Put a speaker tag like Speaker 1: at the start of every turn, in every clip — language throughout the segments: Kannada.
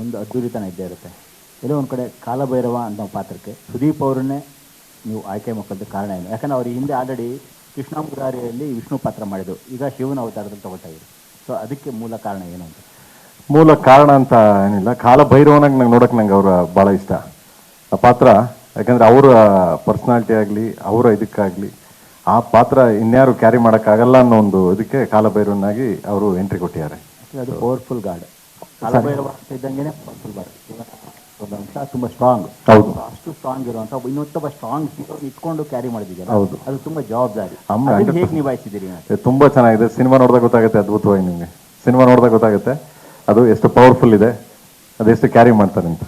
Speaker 1: ಒಂದು ಅದ್ಧೂರಿತನ ಇದ್ದೇ ಇರುತ್ತೆ. ಎಲ್ಲೋ ಒಂದು ಕಡೆ ಕಾಲಭೈರವ ಅನ್ನೋ ಪಾತ್ರಕ್ಕೆ ಸುದೀಪ್ ಅವರನ್ನೇ ನೀವು ಆಯ್ಕೆ ಮಾಡ್ಕೊಳ್ಳೋದು ಕಾರಣ ಏನು? ಯಾಕಂದರೆ ಅವ್ರ ಹಿಂದೆ ಆಲ್ರೆಡಿ ಕೃಷ್ಣ ಮುರಾರಿಯಲ್ಲಿ ವಿಷ್ಣು ಪಾತ್ರ ಮಾಡಿದ್ರು, ಈಗ ಶಿವನ ಅವತಾರದಲ್ಲಿ ತಗೊಳ್ತಾ ಇದ್ರು. ಸೊ ಅದಕ್ಕೆ ಮೂಲ ಕಾರಣ ಏನು ಅಂತ?
Speaker 2: ಮೂಲ ಕಾರಣ ಅಂತ ಏನಿಲ್ಲ, ಕಾಲಭೈರವನಾಗ ನಂಗೆ ನೋಡೋಕೆ ನಂಗೆ ಅವ್ರ ಭಾಳ ಇಷ್ಟ ಆ ಪಾತ್ರ. ಯಾಕಂದರೆ ಅವರ ಪರ್ಸ್ನಾಲಿಟಿ ಆಗಲಿ ಅವರ ಇದಕ್ಕಾಗಲಿ ಆ ಪಾತ್ರ ಇನ್ಯಾರು ಕ್ಯಾರಿ ಮಾಡೋಕ್ಕಾಗಲ್ಲ ಅನ್ನೋ ಒಂದು ಇದಕ್ಕೆ ಕಾಲಭೈರವನಾಗಿ ಅವರು ಎಂಟ್ರಿ ಕೊಟ್ಟಿದ್ದಾರೆ.
Speaker 1: ಅದು ಪವರ್ಫುಲ್ ಗಾಡ್. ಕಾಲಭೈರವ ಇದ್ದಂಗೆ ಪವರ್ಫುಲ್ ಗಾಡ್. ಒಂದು ಅಂಶ ತುಂಬ ಸ್ಟ್ರಾಂಗ್.
Speaker 2: ಹೌದು,
Speaker 1: ಅಷ್ಟು ಸ್ಟ್ರಾಂಗ್ ಇರುವಂಥ ಇನ್ನೊಬ್ಬ ಸ್ಟ್ರಾಂಗ್ ಹೀರೋ ಇಟ್ಕೊಂಡು ಕ್ಯಾರಿ ಮಾಡಿದ್ದೀರಾ.
Speaker 2: ಹೌದು,
Speaker 1: ಅದು ತುಂಬ ಜವಾಬ್ದಾರಿ. ಹೇಗೆ ನಿಭಾಯಿಸಿದ್ದೀರಿ?
Speaker 2: ತುಂಬ ಚೆನ್ನಾಗಿದೆ. ಸಿನಿಮಾ ನೋಡಿದಾಗ ಗೊತ್ತಾಗುತ್ತೆ, ಅದ್ಭುತವಾಗಿ ನಿಮಗೆ ಸಿನಿಮಾ ನೋಡಿದಾಗ ಗೊತ್ತಾಗುತ್ತೆ ಅದು ಎಷ್ಟು ಪವರ್ಫುಲ್ ಇದೆ, ಅದೆಷ್ಟು ಕ್ಯಾರಿ ಮಾಡ್ತಾರೆ ಅಂತ.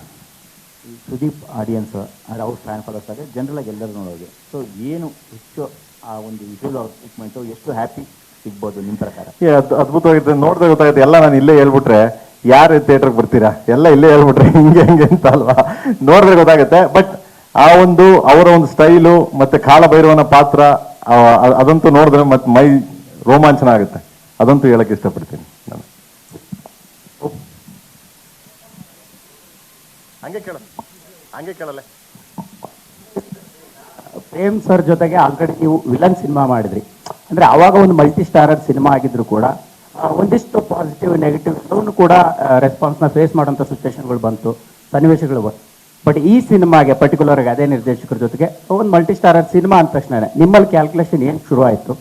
Speaker 1: ಸುದೀಪ್ ಆಡಿಯನ್ಸ್ ಅಂದರೆ ಅವ್ರ ಫ್ಯಾನ್ ಫಾಲೋಸ್ ಆಗಿ ಜನರಲಾಗಿ ಎಲ್ಲರೂ ನೋಡೋದು. ಸೊ ಏನು ಹೆಚ್ಚು ಆ ಒಂದು ವಿಜುವಲ್ ಔಟ್ಪುಟ್ಮೆಂಟು ಎಷ್ಟು ಹ್ಯಾಪಿ ಸಿಗ್ಬೋದು ನಿಮ್ಮ ಪ್ರಕಾರ?
Speaker 2: ಅದ್ಭುತವಾಗಿದೆ, ನೋಡಿದಾಗ ಗೊತ್ತಾಗುತ್ತೆ. ಎಲ್ಲ ನಾನು ಇಲ್ಲೇ ಹೇಳ್ಬಿಟ್ರೆ ಯಾರು ಥಿಯೇಟ್ರಿಗೆ ಬರ್ತೀರಾ, ಎಲ್ಲ ಇಲ್ಲೇ ಹೇಳ್ಬಿಟ್ರೆ ಹಿಂಗೆ ಹಂಗೆ ಅಂತ ಅಲ್ವಾ, ನೋಡಿದ್ರೆ ಗೊತ್ತಾಗುತ್ತೆ. ಬಟ್ ಆ ಒಂದು ಅವರ ಒಂದು ಸ್ಟೈಲು ಮತ್ತೆ ಕಾಲಭೈರವನ ಪಾತ್ರ ಅದಂತೂ ನೋಡಿದ್ರೆ ಮತ್ತೆ ಮೈ ರೋಮಾಂಚನ ಆಗುತ್ತೆ. ಅದಂತೂ ಹೇಳಕ್ಕೆ ಇಷ್ಟಪಡ್ತೀನಿ ನಾನು. ಹಂಗೆ ಕೇಳಲ್ಲ.
Speaker 1: ಪ್ರೇಮ್ ಸರ್ ಜೊತೆಗೆ ಆಲ್ರೆಡಿ ನೀವು ವಿಲನ್ ಸಿನಿಮಾ ಮಾಡಿದ್ರಿ. ಅಂದರೆ ಆವಾಗ ಒಂದು ಮಲ್ಟಿ ಸ್ಟಾರರ್ ಸಿನಿಮಾ ಆಗಿದ್ರು ಕೂಡ ಒಂದಿಷ್ಟು ಪಾಸಿಟಿವ್ ನೆಗೆಟಿವ್ ಎಲ್ಲವನ್ನೂ ಕೂಡ ರೆಸ್ಪಾನ್ಸ್ನ ಫೇಸ್ ಮಾಡೋಂಥ ಸಿಚುವೇಶನ್ಗಳು ಬಂತು, ಸನ್ನಿವೇಶಗಳು ಬಂತು. ಬಟ್ ಈ ಸಿನಿಮಾಗೆ ಪರ್ಟಿಕ್ಯುಲರ್ ಆಗಿ ಅದೇ ನಿರ್ದೇಶಕರ ಜೊತೆಗೆ ಒಂದು ಮಲ್ಟಿ ಸ್ಟಾರರ್ ಸಿನಿಮಾ ಅಂದ ತಕ್ಷಣ ನಿಮ್ಮಲ್ಲಿ ಕ್ಯಾಲ್ಕುಲೇಷನ್ ಏನು ಶುರು ಆಯಿತು?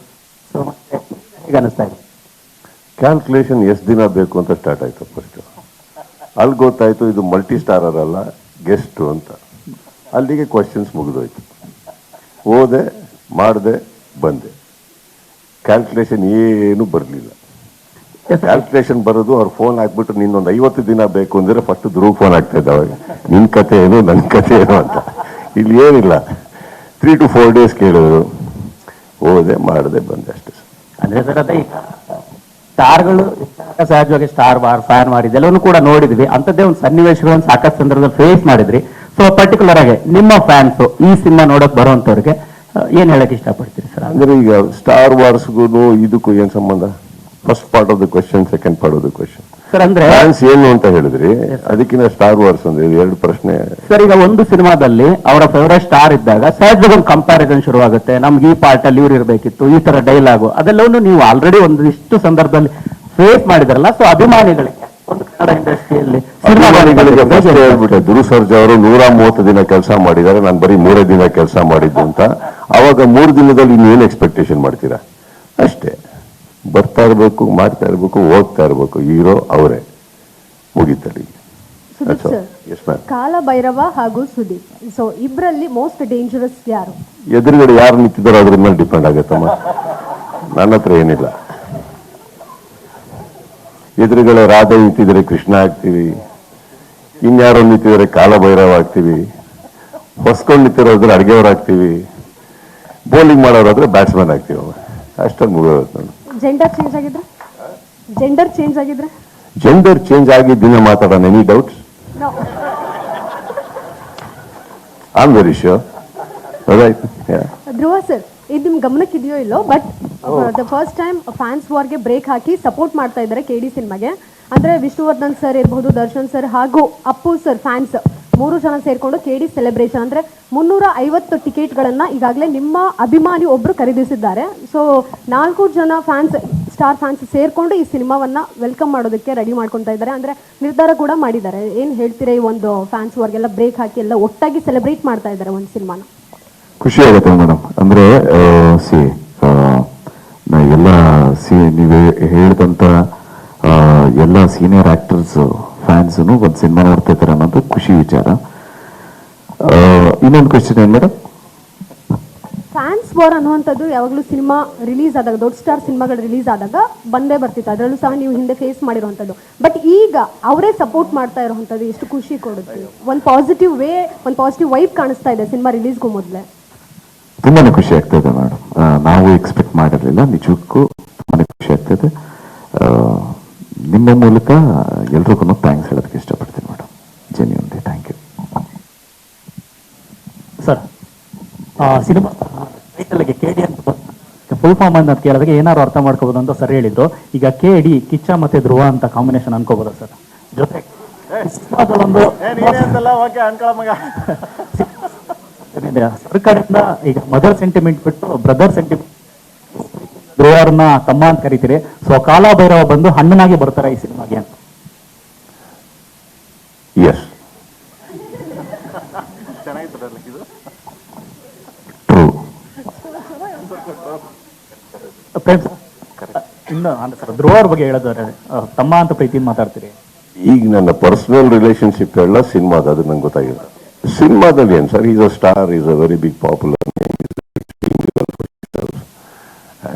Speaker 1: ಸೊ ಮತ್ತೆ ಹೇಗೆ ಅನಿಸ್ತಾ ಇದೆ?
Speaker 3: ಕ್ಯಾಲ್ಕುಲೇಷನ್ ಎಷ್ಟು ದಿನ ಬೇಕು ಅಂತ ಸ್ಟಾರ್ಟ್ ಆಯಿತು. ಫಸ್ಟು ಅಲ್ಲಿ ಗೊತ್ತಾಯಿತು ಇದು ಮಲ್ಟಿ ಸ್ಟಾರರ್ ಅಲ್ಲ ಗೆಸ್ಟು ಅಂತ. ಅಲ್ಲಿಗೆ ಕ್ವಶನ್ಸ್ ಮುಗಿದೋಯ್ತು. ಹೋದೆ, ಮಾಡಿದೆ, ಬಂದೆ. ಕ್ಯಾಲ್ಕುಲೇಷನ್ ಏನು ಬರಲಿಲ್ಲ. ಕ್ಯಾಲ್ಕುಲೇಷನ್ ಬರೋದು ಅವ್ರು ಫೋನ್ ಹಾಕ್ಬಿಟ್ಟು ನಿನ್ನೊಂದು 50 ದಿನ ಬೇಕು ಅಂದರೆ ಫಸ್ಟ್ ಧ್ರುವ ಫೋನ್ ಆಗ್ತಾ ಇದ್ದ ಅವಾಗ, ನಿನ್ನ ಕತೆ ಏನು ನನ್ನ ಕತೆ ಏನು ಅಂತ. ಇಲ್ಲಿ ಏನಿಲ್ಲ, 3 to 4 days ಕೇಳಿದ್ರು, ಹೋದೆ, ಮಾಡಿದೆ, ಬಂದೆ ಅಷ್ಟೇ.
Speaker 1: ಅಂದರೆ ಸರ್ ಅದೇ ಸ್ಟಾರ್ಗಳು ಸಹಜವಾಗಿ ಸ್ಟಾರ್ ವಾರ್, ಫ್ಯಾನ್ ವಾರ್ ಇದೆಲ್ಲವೂ ಕೂಡ ನೋಡಿದ್ವಿ. ಅಂಥದ್ದೇ ಒಂದು ಸನ್ನಿವೇಶಗಳನ್ನು ಸಾಕಷ್ಟು ಸಂದರ್ಭದಲ್ಲಿ ಫೇಸ್ ಮಾಡಿದ್ರಿ. ಸೊ ಪರ್ಟಿಕ್ಯುಲರ್ ಆಗಿ ನಿಮ್ಮ ಫ್ಯಾನ್ಸು ಈ ಸಿನಿಮಾ ನೋಡೋಕೆ ಬರುವಂಥವ್ರಿಗೆ ಏನು ಹೇಳಕ್ಕೆ ಇಷ್ಟಪಡ್ತೀರಿ ಸರ್?
Speaker 3: ಅಂದರೆ ಈಗ ಸ್ಟಾರ್ ವಾರ್ಸ್ಗೂ ಇದಕ್ಕೂ ಏನು ಸಂಬಂಧ? First part of the question, second part of the question.
Speaker 1: Sir ಅಂದ್ರೆ
Speaker 3: ಫ್ಯಾನ್ಸ್ ಏನು ಅಂತ ಹೇಳಿದ್ರಿ, ಅದಕ್ಕಿಂತ ಸ್ಟಾರ್ ವಾರ್ಸ್ ಅಂದ್ರೆ ಎರಡು ಪ್ರಶ್ನೆ.
Speaker 1: ಸರ್ ಈಗ ಒಂದು ಸಿನಿಮಾದಲ್ಲಿ ಅವರ ಫೇವರೇಟ್ ಸ್ಟಾರ್ ಇದ್ದಾಗ ಸಹಜವಾಗಿ ಒಂದು ಕಂಪ್ಯಾರಿಸನ್ ಶುರುವಾಗುತ್ತೆ. ನಮ್ಗೆ ಈ ಪಾರ್ಟ್ ಅಲ್ಲಿ ಇವ್ರು ಇರಬೇಕಿತ್ತು, ಈ ತರ ಡೈಲಾಗು ಅದೆಲ್ಲವನ್ನು ನೀವು ಆಲ್ರೆಡಿ ಒಂದಿಷ್ಟು ಸಂದರ್ಭದಲ್ಲಿ ಫೇಸ್ ಮಾಡಿದ್ರಲ್ಲ. ಸೊ ಅಭಿಮಾನಿಗಳಿಗೆ ಒಂದು ಕನ್ನಡ ಇಂಡಸ್ಟ್ರಿಯಲ್ಲಿ
Speaker 3: ಹೇಳ್ಬಿಟ್ಟೆ, ಧ್ರುವ ಸರ್ಜಾ ಅವರು 130 ದಿನ ಕೆಲಸ ಮಾಡಿದ್ದಾರೆ, ನಾನು ಬರೀ 3 ದಿನ ಕೆಲಸ ಮಾಡಿದ್ದು ಅಂತ. ಅವಾಗ 3 ದಿನದಲ್ಲಿ ಇನ್ನೇನು ಎಕ್ಸ್ಪೆಕ್ಟೇಷನ್ ಮಾಡ್ತೀರಾ? ಅಷ್ಟೇ, ಬರ್ತಾ ಇರ್ಬೇಕು, ಮಾಡ್ತಾ ಇರ್ಬೇಕು, ಹೋಗ್ತಾ ಇರ್ಬೇಕು. ಹೀರೋ ಅವರೇ, ಮುಗಿತಾರೆ.
Speaker 4: ಕಾಲಭೈರವ ಹಾಗೂ ಸುದೀಪ್, ಸೊ ಇಬ್ಬರಲ್ಲಿ ಮೋಸ್ಟ್ ಡೇಂಜರಸ್ ಯಾರು?
Speaker 3: ಎದುರುಗಡೆ ಯಾರು ನಿಂತಿದ್ದಾರೋ ಅದ್ರ ಮೇಲೆ ಡಿಪೆಂಡ್ ಆಗುತ್ತಮ್ಮ. ನನ್ನ ಹತ್ರ ಏನಿಲ್ಲ. ಎದುರುಗಡೆ ರಾಧೆ ನಿಂತಿದ್ರೆ ಕೃಷ್ಣ ಆಗ್ತೀವಿ, ಇನ್ಯಾರೋ ನಿಂತಿದ್ರೆ ಕಾಲಭೈರವ ಆಗ್ತೀವಿ, ಹೊಸ್ಕೊಂಡು ನಿಂತಿರೋದ್ರೆ ಅಡುಗೆಯವ್ರು ಆಗ್ತೀವಿ, ಬೌಲಿಂಗ್ ಮಾಡೋರಾದ್ರೆ ಬ್ಯಾಟ್ಸ್ಮನ್ ಆಗ್ತೀವಿ. ಅಷ್ಟೊಂದು ಮುಗಿದೋದು.
Speaker 4: ಜೆಂಡರ್ ಚೇಂಜ್ ಆಗಿದ್ರೆ
Speaker 3: ಜೆಂಡರ್ ಚೇಂಜ್ ಆಗಿದ್ದಿನ ಮಾತಾಡೋಣ. Any doubts? I am very sure.
Speaker 4: Dhruva sir, ಇದು ನಿಮ್ ಗಮನಕ್ಕಿದೆಯೋ ಇಲ್ಲೋ, but the first time fans ವಾರ್ಗೆ ಬ್ರೇಕ್ ಹಾಕಿ ಸಪೋರ್ಟ್ ಮಾಡ್ತಾ ಇದ್ದಾರೆ KD ಸಿನಿಮಾಗೆ. ಅಂದ್ರೆ ವಿಷ್ಣುವರ್ಧನ್ ಸರ್ ಇರಬಹುದು, ದರ್ಶನ್ ಸರ್ ಹಾಗೂ ಅಪ್ಪು ಸರ್ ಫ್ಯಾನ್ಸ್ 3 ಜನ ಸೇರ್ಕೊಂಡು KD ಸೆಲೆಬ್ರೇಷನ್ ಅಂದ್ರೆ 350 ಟಿಕೆಟ್ಗಳನ್ನ ಈಗಾಗಲೇ ನಿಮ್ಮ ಅಭಿಮಾನಿ ಒಬ್ರು ಖರೀದಿಸಿದ್ದಾರೆ. ಸೊ 4 ಜನ ಫ್ಯಾನ್ಸ್, ಸ್ಟಾರ್ ಫ್ಯಾನ್ಸ್ ಸೇರ್ಕೊಂಡು ಈ ಸಿನಿಮಾವನ್ನ ವೆಲ್ಕಮ್ ಮಾಡೋದಕ್ಕೆ ರೆಡಿ ಮಾಡ್ಕೊತಾ ಇದ್ದಾರೆ, ಅಂದ್ರೆ ನಿರ್ಧಾರ ಕೂಡ ಮಾಡಿದ್ದಾರೆ. ಏನ್ ಹೇಳ್ತೀರಾ ಈ ಒಂದು ಫ್ಯಾನ್ಸ್ ವಾರ್ಗೆಲ್ಲ ಬ್ರೇಕ್ ಹಾಕಿ ಎಲ್ಲ ಒಟ್ಟಾಗಿ ಸೆಲೆಬ್ರೇಟ್ ಮಾಡ್ತಾ ಇದ್ದಾರೆ ಒಂದು ಸಿನಿಮಾನ?
Speaker 5: ಖುಷಿ ಆಗುತ್ತೆ ಮೇಡಮ್. ಅಂದರೆ ಎಲ್ಲ ನೀವು ಹೇಳಿದಂಥ ಎಲ್ಲ ಸೀನಿಯರ್ ಆಕ್ಟರ್ಸ್ ಫ್ಯಾನ್ಸು ಒಂದು ಸಿನಿಮಾ ನೋಡ್ತಾ ಇದ್ದಾರೆ ಅನ್ನೋದು ಖುಷಿ ವಿಚಾರ. ಇನ್ನೊಂದು ಕ್ವಶನ್ ಏನು ಮೇಡಮ್?
Speaker 4: ಫ್ಯಾನ್ಸ್ ವಾರ್ ಅನ್ನುವಂಥದ್ದು ಯಾವಾಗಲೂ ಸಿನಿಮಾ ರಿಲೀಸ್ ಆದಾಗ, ದೊಡ್ಡ ಸ್ಟಾರ್ ಸಿನಿಮಾಗಳು ರಿಲೀಸ್ ಆದಾಗ ಬಂದೇ ಬರ್ತಿತ್ತು, ಅದರಲ್ಲೂ ಸಹ ನೀವು ಹಿಂದೆ ಫೇಸ್ ಮಾಡಿರುವಂಥದ್ದು. ಬಟ್ ಈಗ ಅವರೇ ಸಪೋರ್ಟ್ ಮಾಡ್ತಾ ಇರುವಂಥದ್ದು ಎಷ್ಟು ಖುಷಿ ಕೊಡುತ್ತೆ. ಒಂದು ಪಾಸಿಟಿವ್ ಒಂದು ಪಾಸಿಟಿವ್ ವೈಬ್ ಕಾಣಿಸ್ತಾ ಇದೆ ಸಿನಿಮಾ ರಿಲೀಸ್ಗೂ ಮೊದಲೇ.
Speaker 5: ತುಂಬಾನೇ ಖುಷಿ ಆಗ್ತಾ ಇದೆ ಮೇಡಮ್. ನಾವು ಎಕ್ಸ್ಪೆಕ್ಟ್ ಮಾಡಿರಲಿಲ್ಲ, ನಿಜಕ್ಕೂ ತುಂಬಾನೇ ಖುಷಿ ಆಗ್ತಾಯಿದೆ. ನಿಮ್ಮ ಮೂಲಕ ಎಲ್ರಿಗೂ ಥ್ಯಾಂಕ್ಸ್ ಹೇಳೋದಕ್ಕೆ ಇಷ್ಟಪಡ್ತೀನಿ madam. Genuinely thank you
Speaker 1: sir. Cinema ಟೈಟಲ್ಗೆ KD ಅಂತ ಫುಲ್ ಫಾರ್ಮ್ ಅಂತ ಕೇಳಿದಾಗ ಏನಾದ್ರು ಅರ್ಥ ಮಾಡ್ಕೋಬೋದು ಅಂತ ಸರ್ ಹೇಳಿದ್ದು. ಈಗ KD ಕಿಚ್ಚ ಮತ್ತೆ ಧ್ರುವ ಅಂತ ಕಾಂಬಿನೇಷನ್ ಅನ್ಕೋಬೋದಾ ಸರ್? ಜೊತೆ ಸಿನಿಮಾದಲ್ಲೊಂದು ಸರ್ಕಾರದಿಂದ ಈಗ ಮದರ್ ಸೆಂಟಿಮೆಂಟ್ ಬಿಟ್ಟು ಬ್ರದರ್ ಸೆಂಟಿಮೆಂಟ್ ಧ್ರುವರನ್ನ ತಮ್ಮ ಅಂತ ಕರಿತೀರಿ. ಸೊ ಕಾಲಭೈರವ ಬಂದು ಹಣ್ಣನಾಗಿ ಬರ್ತಾರೆ ಈ ಸಿನಿಮಾಗೆ ಅಂತ.
Speaker 3: Yes,
Speaker 5: true.
Speaker 1: ಪ್ರೇಮ್ ಸರ್, ಇನ್ನು ಸರ್ ಧ್ರುವ ಅವ್ರ ಬಗ್ಗೆ ಹೇಳೋದಾದ್ರೆ ತಮ್ಮ ಅಂತ ಪ್ರೀತಿಯಿಂದ ಮಾತಾಡ್ತೀರಿ.
Speaker 3: ಈಗ ನನ್ನ ಪರ್ಸನಲ್ ರಿಲೇಶನ್ಶಿಪ್ ಎಲ್ಲ ಸಿನಿಮಾದ, ಅದು ನಂಗೆ ಗೊತ್ತಾಗಿಲ್ಲ. ಸಿನಿಮಾದಲ್ಲಿ ಏನು sir, is a star, is a very big popular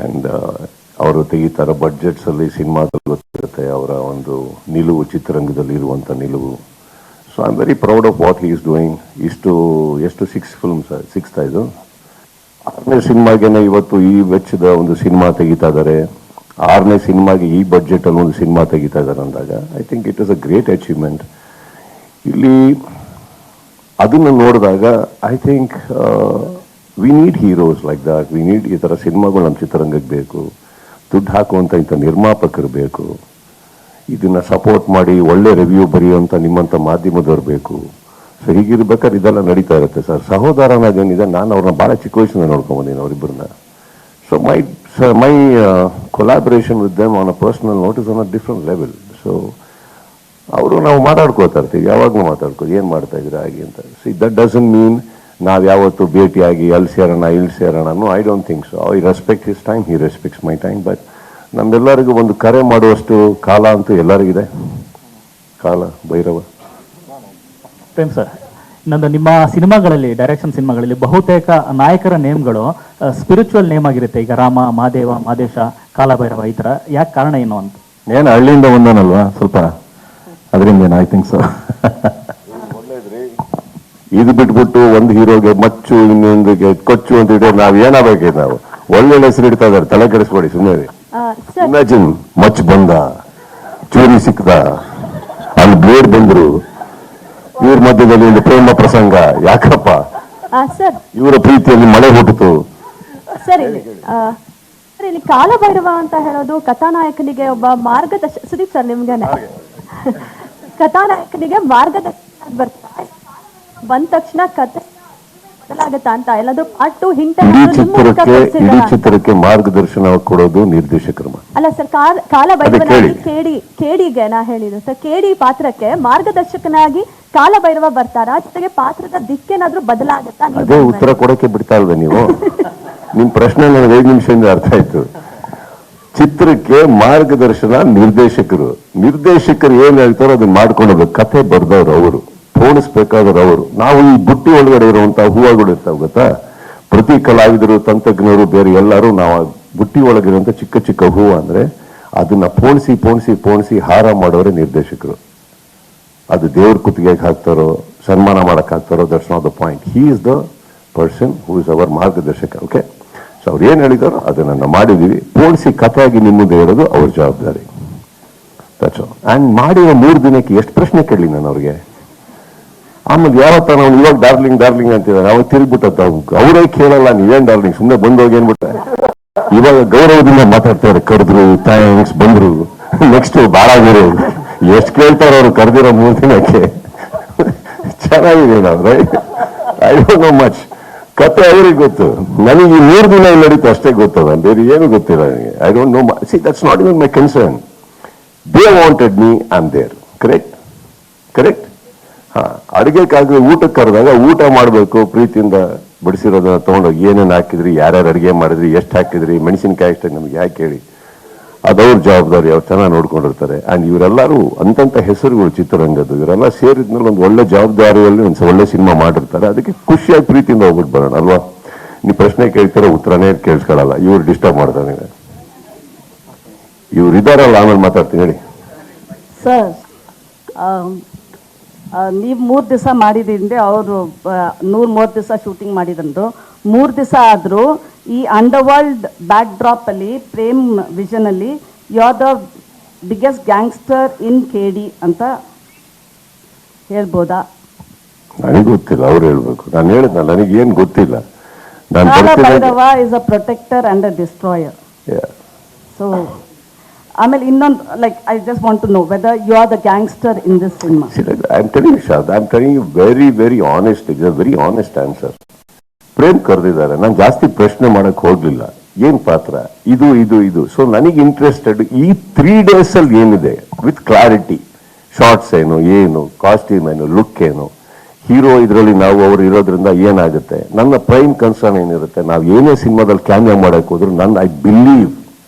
Speaker 3: and ಅವರು ತೆಗಿತಾರ ಬಡ್ಜೆಟ್ಸ್ ಅಲ್ಲಿ ಸಿನಿಮಾದಲ್ಲಿ ಗೊತ್ತಿರುತ್ತೆ ಅವರ ಒಂದು ನಿಲುವು, ಚಿತ್ರರಂಗದಲ್ಲಿ ಇರುವಂತ ನಿಲುವು. So I am very proud of what he is doing. ಎಷ್ಟು 6 ಫಿಲ್ಮ್ಸ್, 6th ಇದು 6ನೇ ಸಿನಿಮಾಗೇನೆ ಇವತ್ತು ಈ ವೆಚ್ಚದ ಒಂದು ಸಿನಿಮಾ ತೆಗಿತಾ ಇದ್ದಾರೆ. 6ನೇ ಸಿನಿಮಾಗೆ ಈ ಬಡ್ಜೆಟ್ ಅಲ್ಲಿ ಒಂದು ಸಿನಿಮಾ ತೆಗಿತಾ ಇದ್ದಾರೆ ಅಂದಾಗ I think it is a great achievement. ಇಲ್ಲಿ ಅದನ್ನು ನೋಡಿದಾಗ I think we need heroes like that. We need ಈ ಥರ ಸಿನಿಮಾಗಳು ನಮ್ಮ ಚಿತ್ರರಂಗಕ್ಕೆ ಬೇಕು. ದುಡ್ಡು ಹಾಕುವಂಥ ಇಂಥ ನಿರ್ಮಾಪಕರು ಬೇಕು. ಇದನ್ನ ಸಪೋರ್ಟ್ ಮಾಡಿ ಒಳ್ಳೆ ರಿವ್ಯೂ ಬರೆಯುವಂಥ ನಿಮ್ಮಂಥ ಮಾಧ್ಯಮದವ್ರು ಬೇಕು. ಸೊ ಹೀಗಿರ್ಬೇಕಾದ್ರೆ ಇದೆಲ್ಲ ನಡೀತಾ ಇರುತ್ತೆ ಸರ್. ಸಹೋದರನಾಗೇನಿದೆ, ನಾನು ಅವ್ರನ್ನ ಭಾಳ ಚಿಕ್ಕ ವಯಸ್ಸಿಂದ ನೋಡ್ಕೊಂಬಂದೀನಿ ಅವರಿಬ್ಬರನ್ನ. So my collaboration with them on a personal note is on a different level. So ಅವರು ನಾವು ಮಾತಾಡ್ಕೋತಾ ಇರ್ತೀವಿ, ಯಾವಾಗಲೂ ಮಾತಾಡ್ಕೋದು ಏನು ಮಾಡ್ತಾ ಇದ್ದೀರಾ ಹಾಗೆ ಅಂತ. ಸಿ ದಟ್ ಡಸಂಟ್ ಮೀನ್ ನಾವು ಯಾವತ್ತು ಭೇಟಿಯಾಗಿ ಅಲ್ಲಿ ಸೇರೋಣ ಇಲ್ಲಿ ಸೇರೋಣ. No, I don't think so. I respect his time, he respects my time. But ನಮ್ಮೆಲ್ಲರಿಗೂ ಒಂದು ಕರೆ ಮಾಡುವಷ್ಟು ಕಾಲ ಅಂತೂ ಎಲ್ಲರಿಗಿದೆ. ಕಾಲ ಭೈರವ.
Speaker 1: ಪ್ರೇಮ್ ಸರ್, ಇನ್ನೊಂದು ನಿಮ್ಮ ಸಿನಿಮಾಗಳಲ್ಲಿ, ಡೈರೆಕ್ಷನ್ ಸಿನಿಮಾಗಳಲ್ಲಿ ಬಹುತೇಕ ನಾಯಕರ ನೇಮ್ಗಳು ಸ್ಪಿರಿಚುವಲ್ ನೇಮ್ ಆಗಿರುತ್ತೆ. ಈಗ ರಾಮ, ಮಾದೇವ, ಮಾದೇಶ, ಕಾಲಭೈರವ, ಈ ತರ. ಯಾಕೆ ಕಾರಣ ಏನು ಅಂತ?
Speaker 2: ಏನು ಹಳ್ಳಿಯಿಂದ ಒಂದನಲ್ವಾ ಸ್ವಲ್ಪ, ಅದರಿಂದ ಏನು ಐ ಥಿಂಕ್ ಸೊ.
Speaker 3: ಇದು ಬಿಟ್ಬಿಟ್ಟು ಒಂದು ಹೀರೋಗೆ ಮಚ್ಚು, ಇನ್ನೊಂದಿಗೆ ಕೊಚ್ಚು ಅಂತ ಇಟ್ಟರೆ ನಾವು ಏನಾಗಬೇಕಿದೆ? ನಾವು ಒಳ್ಳೆ ಹೆಸರು ಇಡ್ತಾ ಇದ್ದಾರೆ, ತಲೆ ಕೆಡಿಸ್ಬೇಡಿ ಸುಮ್ಮನೆ. ಇಮ್ಯಾಜಿನ್, ಮಚ್ ಬಂದ, ಚೂರಿ ಸಿಕ್ಕದ, ಅಲ್ಲಿ ಬ್ಲೇಡ್ ಬಂದ್ರು, ಇವ್ರ ಮಧ್ಯದಲ್ಲಿ ಒಂದು ಪ್ರೇಮ ಪ್ರಸಂಗ. ಯಾಕಪ್ಪ?
Speaker 4: ಸರ್
Speaker 3: ಇವರ ಪ್ರೀತಿಯಲ್ಲಿ ಮಳೆ ಹುಟ್ಟಿತು.
Speaker 4: ಸರ್ ಇಲ್ಲಿ ಕಾಲಭೈರವ ಅಂತ ಹೇಳೋದು ಕಥಾನಾಯಕನಿಗೆ ಒಬ್ಬ ಸುದೀಪ್ ಸರ್ ನಿಮ್ಗೇನೆ ಕಥಾನಾಯಕನಿಗೆ ಮಾರ್ಗದರ್ಶನ ಬರ್ತಾರೆ. ಬಂದ ತಕ್ಷಣ ಕಥೆ ಬದಲಾಗತ್ತಾ ಅಂತ ಎಲ್ಲಾದ್ರೂ ಪಾರ್ಟ್ 2 ಹಿಂಟ್
Speaker 3: ಇಡೀ ಚಿತ್ರಕ್ಕೆ ಮಾರ್ಗದರ್ಶನ ಕೊಡೋದು ನಿರ್ದೇಶಕರು.
Speaker 4: ಅಲ್ಲ ಸರ್, ಕಾಲಭೈರವನಾಗಿ ಕೇಡಿಗೆ ನಾ ಹೇಳಿದ್ದು ಸರ್, ಕೇಡಿ ಪಾತ್ರಕ್ಕೆ ಮಾರ್ಗದರ್ಶಕನಾಗಿ ಕಾಲಭೈರವ ಬರ್ತಾರ, ಜೊತೆಗೆ ಪಾತ್ರದ ದಿಕ್ಕೇನಾದ್ರೂ ಬದಲಾಗತ್ತಾ?
Speaker 3: ಅದೇ ಉತ್ತರ ಕೊಡಕ್ಕೆ ಬಿಡ್ತಾ ಇಲ್ವ ನೀವು? ನಿಮ್ ಪ್ರಶ್ನೆ ನನಗೆ 5 ನಿಮಿಷದಿಂದ ಅರ್ಥ ಆಯ್ತು. ಚಿತ್ರಕ್ಕೆ ಮಾರ್ಗದರ್ಶನ ನಿರ್ದೇಶಕರು ಏನ್ ಹೇಳ್ತಾರೋ ಅದನ್ನ ಮಾಡ್ಕೊಂಡೋಗ್ಬೇಕು. ಕಥೆ ಬರ್ದವ್ರು ಅವರು, ಪೋಣಿಸ್ಬೇಕಾದ್ರೆ ಅವರು. ನಾವು ಈ ಬುಟ್ಟಿ ಒಳಗಡೆ ಇರುವಂತಹ ಹೂವುಗಳು ಇರ್ತಾವ ಗೊತ್ತಾ? ಪ್ರತಿ ಕಲಾವಿದರು, ತಂತ್ರಜ್ಞರು, ಬೇರೆ ಎಲ್ಲರೂ ನಾವು ಬುಟ್ಟಿ ಒಳಗಿರುವಂತ ಚಿಕ್ಕ ಚಿಕ್ಕ ಹೂವು ಅಂದ್ರೆ ಅದನ್ನ ಪೋಣಿಸಿ ಹಾರ ಮಾಡೋರೆ ನಿರ್ದೇಶಕರು. ಅದು ದೇವ್ರ ಕುತ್ತಿಗೆಗೆ ಹಾಕ್ತಾರೋ, ಸನ್ಮಾನ ಮಾಡಕ್ ಹಾಕ್ತಾರೋ, that's not the point. He is the person who is ಅವರ್ ಮಾರ್ಗದರ್ಶಕ. ಓಕೆ, ಸೊ ಅವ್ರು ಏನ್ ಹೇಳಿದಾರೋ ಅದನ್ನ ನಾವು ಮಾಡಿದೀವಿ. ಪೋಣಿಸಿ ಕಥೆಯಾಗಿ ನಿಮ್ಮ ಮುಂದೆ ಇರೋದು ಅವ್ರ ಜವಾಬ್ದಾರಿ. ಅಂಡ್ ಮಾಡಿರೋ 3 ದಿನಕ್ಕೆ ಎಷ್ಟು ಪ್ರಶ್ನೆ ಕೇಳಲಿ ನಾನು ಅವ್ರಿಗೆ. ಆಮೇಲೆ ಯಾವತ್ತ ನಾವು ಇವಾಗ ಡಾರ್ಲಿಂಗ್ ಅಂತಿದ್ದಾರೆ, ಅವಾಗ ತಿರುಗ್ಬಿಟ್ಟ ಅವರೇ ಕೇಳಲ್ಲ, ನೀವೇನ್ ಡಾರ್ಲಿಂಗ್ ಸುಮ್ಮನೆ ಬಂದೋಗಿ ಏನ್ಬಿಟ್ಟ. ಇವಾಗ ಗೌರವದಿಂದ ಮಾತಾಡ್ತಾರೆ, ಕರೆದ್ರು, ಥ್ಯಾಂಕ್ಸ್, ಬಂದ್ರು, ನೆಕ್ಸ್ಟ್ ಬಾಳಾಗಿರು. ಎಷ್ಟು ಕೇಳ್ತಾರೆ ಅವ್ರು ಕರೆದಿರೋ 3 ದಿನಕ್ಕೆ. ಚೆನ್ನಾಗಿದೆ ನಾವು, right? I don't know much. ಕತೆ ಅವ್ರಿಗೆ ಗೊತ್ತು, ನನಗೆ ಈ 3 ದಿನ ನಡೀತು ಅಷ್ಟೇ ಗೊತ್ತದ, ಬೇರೆ ಏನು ಗೊತ್ತಿಲ್ಲ ನನಗೆ. I don't know. See, that's not even my concern. They wanted me, I am there. Correct. ಅಡುಗೆಕ್ಕಾಗಿ ಊಟಕ್ಕೆ ಕರೆದಾಗ ಊಟ ಮಾಡಬೇಕು, ಪ್ರೀತಿಯಿಂದ ಬಡಿಸಿರೋದನ್ನ ತೊಗೊಂಡೋಗಿ ಏನೇನು ಹಾಕಿದ್ರಿ, ಯಾರ್ಯಾರು ಅಡುಗೆ ಮಾಡಿದ್ರಿ, ಎಷ್ಟು ಹಾಕಿದ್ರಿ, ಮೆಣಸಿನಕಾಯಿ ಅಷ್ಟೇ ನಮ್ಗೆ ಯಾಕೆ ಹೇಳಿ, ಅದವ್ರ ಜವಾಬ್ದಾರಿ. ಅವ್ರು ಚೆನ್ನಾಗಿ ನೋಡ್ಕೊಂಡಿರ್ತಾರೆ. ಅಂಡ್ ಇವರೆಲ್ಲರೂ ಅಂತಂತ ಹೆಸರುಗಳು ಚಿತ್ರರಂಗದ್ದು. ಇವರೆಲ್ಲ ಸೇರಿದ್ಮೇಲೆ ಒಂದು ಒಳ್ಳೆ ಜವಾಬ್ದಾರಿಯಲ್ಲಿ ಒಂದು ಒಳ್ಳೆ ಸಿನಿಮಾ ಮಾಡಿರ್ತಾರೆ. ಅದಕ್ಕೆ ಖುಷಿಯಾಗಿ ಪ್ರೀತಿಯಿಂದ ಹೋಗ್ಬಿಟ್ಟು ಬರೋಣ ಅಲ್ವಾ? ನೀವು ಪ್ರಶ್ನೆ ಕೇಳ್ತಾರೋ ಉತ್ತರನೇ ಕೇಳಿಸ್ಕೊಳ್ಳಲ್ಲ. ಇವ್ರು ಡಿಸ್ಟರ್ಬ್ ಮಾಡ್ತಾರೆ. ಇವ್ರು ಇದಾರಲ್ಲ, ಆಮೇಲೆ ಮಾತಾಡ್ತೀನಿ ಹೇಳಿ.
Speaker 6: ಸರ್, ನೀವು 3 ದಿವಸ ಮಾಡಿದ್ರಿಂದ ಅವರು 130 ದಿವಸ ಶೂಟಿಂಗ್ ಮಾಡಿದಂದು 3 ದಿವಸ ಆದರೂ ಈ ಅಂಡರ್ವರ್ಲ್ಡ್ ಬ್ಯಾಕ್ ಡ್ರಾಪ್ ಅಲ್ಲಿ ಪ್ರೇಮ್ ವಿಷನ್ ಅಲ್ಲಿ you are the biggest gangster in KD ಅಂತ ಹೇಳ್ಬೋದಾ?
Speaker 3: ನನಗೆ ಗೊತ್ತಿಲ್ಲ, ಅವ್ರು ಹೇಳ್ಬೇಕು. ನಾನು ಹೇಳಿದ್ನಲ್ಲ, ನನಗೇನು ಗೊತ್ತಿಲ್ಲ.
Speaker 6: Kalabhairava is a protector and a destroyer. So ಆಮೇಲೆ ಇನ್ನೊಂದು like I just want to know whether you are the gangster in this cinema.
Speaker 3: See, like, I'm telling you, Shad, I'm telling you very, very honest. It's a very honest answer. Prem ಕರೆದಿದ್ದಾರೆ, ನಾನು ಜಾಸ್ತಿ ಪ್ರಶ್ನೆ ಮಾಡಕ್ ಹೋಗ್ಲಿಲ್ಲ. ಏನ್ ಪಾತ್ರ ಇದು ಇದು ಇದು. ಸೊ ನನಗೆ ಇಂಟ್ರೆಸ್ಟೆಡ್ ಈ 3 days ಅಲ್ಲಿ ಏನಿದೆ ವಿತ್ ಕ್ಲಾರಿಟಿ, ಶಾರ್ಟ್ಸ್ ಏನು ಕಾಸ್ಟ್ಯೂಮ್ ಏನು, ಲುಕ್ ಏನು, ಹೀರೋ ಇದರಲ್ಲಿ ನಾವು ಅವ್ರು ಇರೋದ್ರಿಂದ ಏನಾಗುತ್ತೆ. ನನ್ನ ಪ್ರೈಮ್ ಕನ್ಸರ್ನ್ ಏನಿರುತ್ತೆ, ನಾವು ಏನೇ ಸಿನಿಮಾದಲ್ಲಿ ಕ್ಯಾಮಿಯೋ ಮಾಡಕ್ ಹೋದ್ರು ಐ ಬಿಲೀವ್